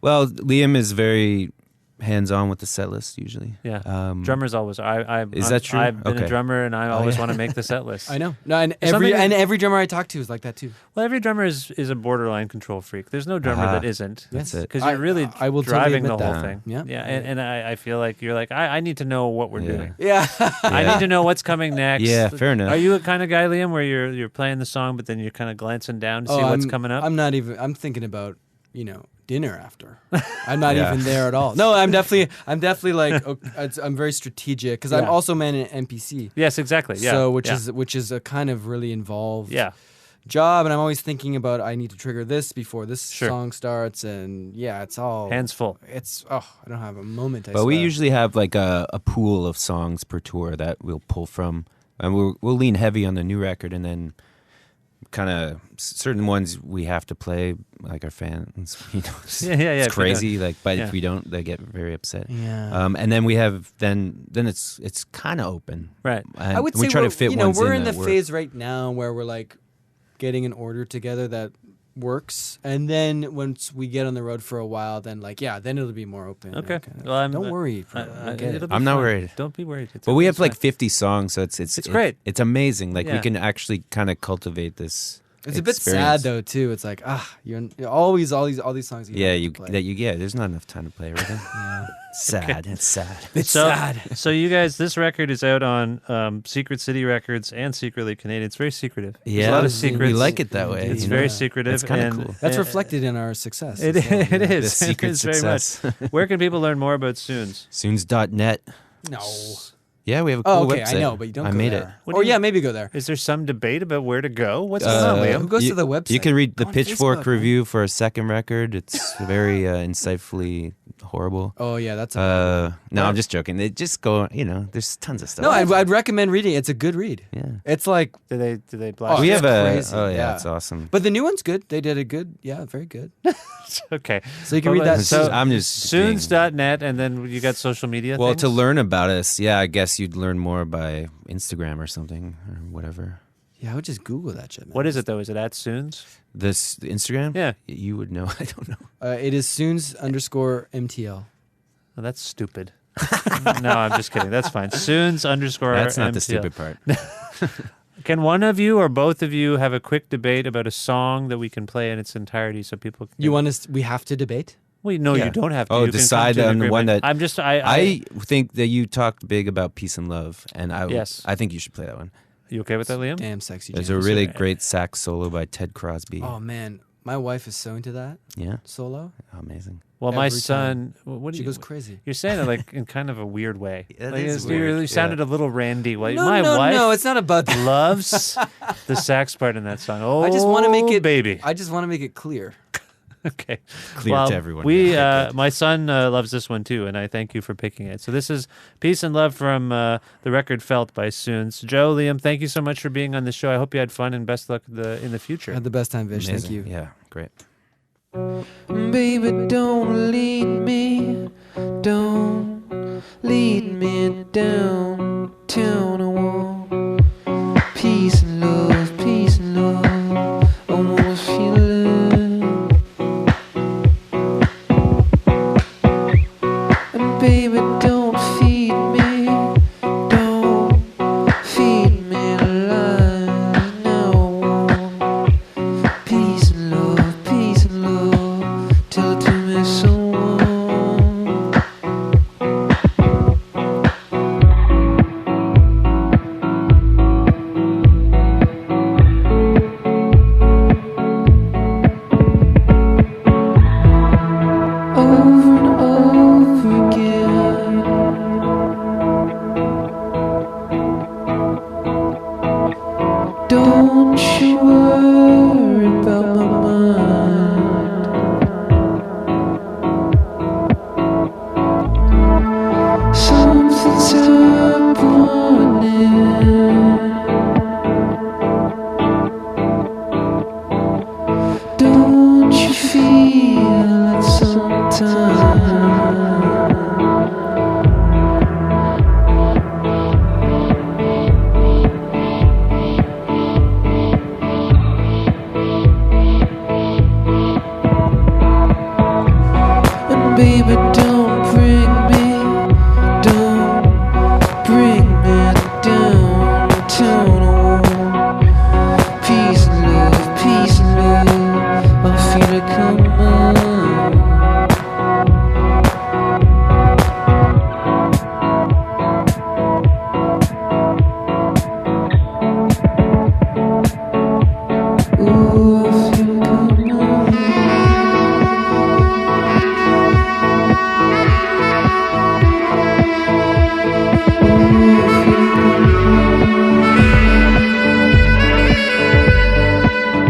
Well, Liam is very hands-on with the set list usually. Yeah. Drummers always are. Is that true? I've been a drummer, and I always want to make the set list. I know. No, and every drummer I talk to is like that too. Well, every drummer is a borderline control freak. There's no drummer that isn't. That's it. Because you're really I will driving totally the admit whole that. thing. Yeah. And I feel like you're like, I need to know what we're doing. Yeah. I need to know what's coming next. Yeah, fair enough. Are you a kind of guy, Liam, where you're playing the song, but then you're kind of glancing down to see what's coming up? I'm not even. I'm thinking about dinner after. I'm not even there at all. No, I'm definitely like I'm very strategic because I'm also managing NPC. Yes, exactly. Yeah. So which is a kind of really involved. Yeah. job, and I'm always thinking about I need to trigger this before this Sure. song starts, and yeah, it's all Hands full. It's I don't have a moment. But we usually have like a pool of songs per tour that we'll pull from, and we'll lean heavy on the new record, and then kind of certain ones we have to play, like our fans. It's, Yeah. it's crazy. Like, but Yeah. if we don't, they get very upset. Yeah. And then we have then it's kind of open. Right. And I would we say try to fit ones we're in the that work. phase right now where we're like getting an order together that works, and then once we get on the road for a while, then then it'll be more open. Okay. Kind of- Well, don't worry. Bro. I get it. it'll be I'm not fine. worried. Don't be worried. But we have It's like fine. 50 songs, so it's great. It's amazing. Like Yeah. we can actually kind of cultivate this. It's a bit sad experience. though too. It's like you're always all these songs. Yeah, have to play. there's not enough time to play everything. Yeah. Sad. It's sad. It's so, sad. So you guys, this record is out on Secret City Records and Secretly Canadian. It's very secretive. There's Yeah, a lot of we secrets. We like it that way. It's you very know? secretive. That's kinda and cool. That's reflected in our success. It, as well, it yeah. is. The secret It is very success. much. Where can people learn more about Suuns? Suuns.net. No. Yeah, we have a cool Oh, okay. website. I know, but you don't. I go made there. it. What do Or you- yeah, maybe go there. Is there some debate about where to go? What's Uh, going on, Who Liam? goes you- to the website? You can read the Go on Pitchfork Facebook, man. review for our second record. It's very insightfully horrible. Oh yeah, that's. No, I'm just joking. They just go. There's tons of stuff. No, I'd recommend reading it. It's a good read. Yeah. It's like, Do they blast? Oh, We it's have a. crazy, Oh yeah, yeah. it's awesome. but the new one's good. They did a good, very good. Okay. So you can read that. So I'm just being- Suuns.net, and then you got social media. Well, things? to learn about us, yeah, I guess you'd learn more by Instagram or something or whatever. Yeah, I would just Google that shit, man. What is it though? Is it at Suuns? The Instagram? Yeah. You would know. I don't know. It is Suuns_MTL. Oh, that's stupid. No, I'm just kidding. That's fine. Suuns_ That's not the MTL. stupid part. Can one of you or both of you have a quick debate about a song that we can play in its entirety so people can... You want us? We have to debate. Well, no, Yeah. you don't have to. Oh, You can come decide to an on the one agreement. that- I'm just... I think that you talked big about peace and love, and Yes. I think you should play that one. You okay with that, Liam? Damn sexy. There's jam. a really Sorry. great sax solo by Ted Crosby. Oh man, my wife is so into that Yeah, solo. amazing. Well, my Every son... What do She you... goes crazy. You're saying it like in kind of a weird way. That Like, is you weird, sounded yeah. a little randy. Like, No, my no, wife no. It's not about that. loves the sax part in that song. Oh, I just want to make it, baby. I just want to make it clear. Okay. Clear Well, to everyone. We, Yeah, good. my son loves this one too, and I thank you for picking it. So this is Peace and Love from the record Felt by Suuns. Joe, Liam, thank you so much for being on the show. I hope you had fun and best luck in the future. I had the best time, Vish. Thank Amazing. you. Yeah, great. Baby, don't lead me, don't lead me downtown. I want peace and love, peace and love. I wanna feel it. And baby, don't feed me, don't feed me lies. Now I want peace and love, peace and love. Tell it to me, someone. Over and over again. Don't you worry about my mind. Something's happening. Don't you feel it sometimes? And baby, don't bring me downtown. I want peace and love, I feel it coming. Ooh, I feel it coming. Ooh, I feel it coming.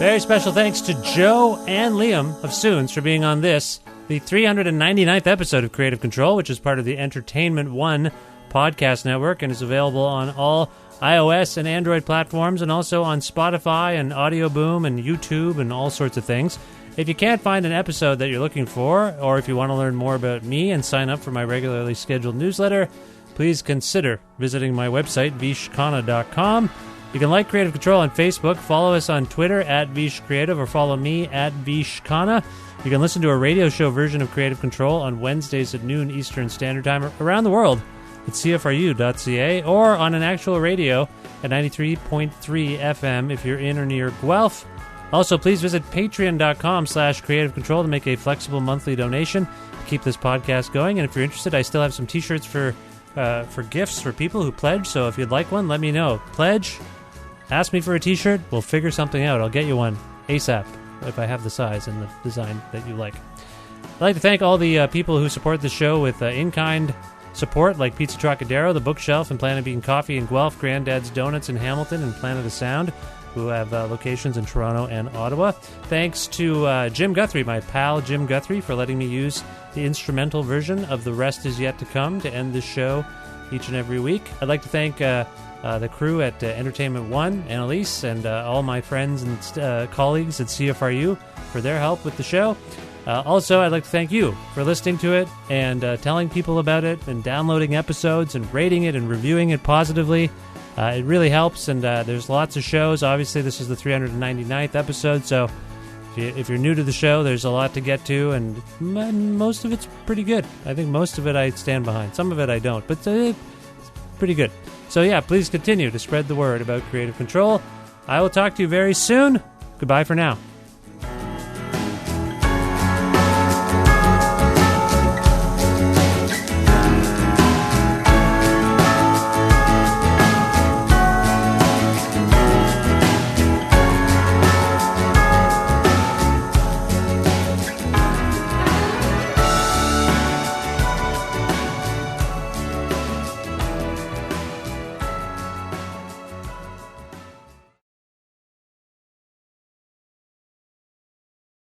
Very special thanks to Joe and Liam of Suuns for being on this, the 399th episode of Creative Control, which is part of the Entertainment One podcast network and is available on all iOS and Android platforms and also on Spotify and Audio Boom and YouTube and all sorts of things. If you can't find an episode that you're looking for, or if you want to learn more about me and sign up for my regularly scheduled newsletter, please consider visiting my website, vishkhanna.com. You can like Creative Control on Facebook, follow us on Twitter @VishCreative, or follow me @VishKhanna. You can listen to a radio show version of Creative Control on Wednesdays at noon Eastern Standard Time around the world at cfru.ca, or on an actual radio at 93.3 FM if you're in or near Guelph. Also, please visit patreon.com/Creative Control to make a flexible monthly donation to keep this podcast going. And if you're interested, I still have some t-shirts for gifts for people who pledge, so if you'd like one, let me know. Pledge, ask me for a t-shirt, we'll figure something out. I'll get you one ASAP if I have the size and the design that you like. I'd like to thank all the people who support the show with in-kind support, like Pizza Trokadero, The Bookshelf, and Planet Bean Coffee in Guelph, Grandad's Donuts in Hamilton, and Planet of Sound, who have locations in Toronto and Ottawa. Thanks to Jim Guthrie, my pal Jim Guthrie, for letting me use the instrumental version of The Rest Is Yet to Come to end this show each and every week. I'd like to thank the crew at Entertainment One, Annalise, and all my friends and colleagues at CFRU for their help with the show. Also, I'd like to thank you for listening to it and telling people about it and downloading episodes and rating it and reviewing it positively. It really helps, and there's lots of shows. Obviously, this is the 399th episode, so if you're new to the show, there's a lot to get to, and most of it's pretty good. I think most of it I stand behind. Some of it I don't, but it's pretty good. So yeah, please continue to spread the word about Creative Control. I will talk to you very soon. Goodbye for now.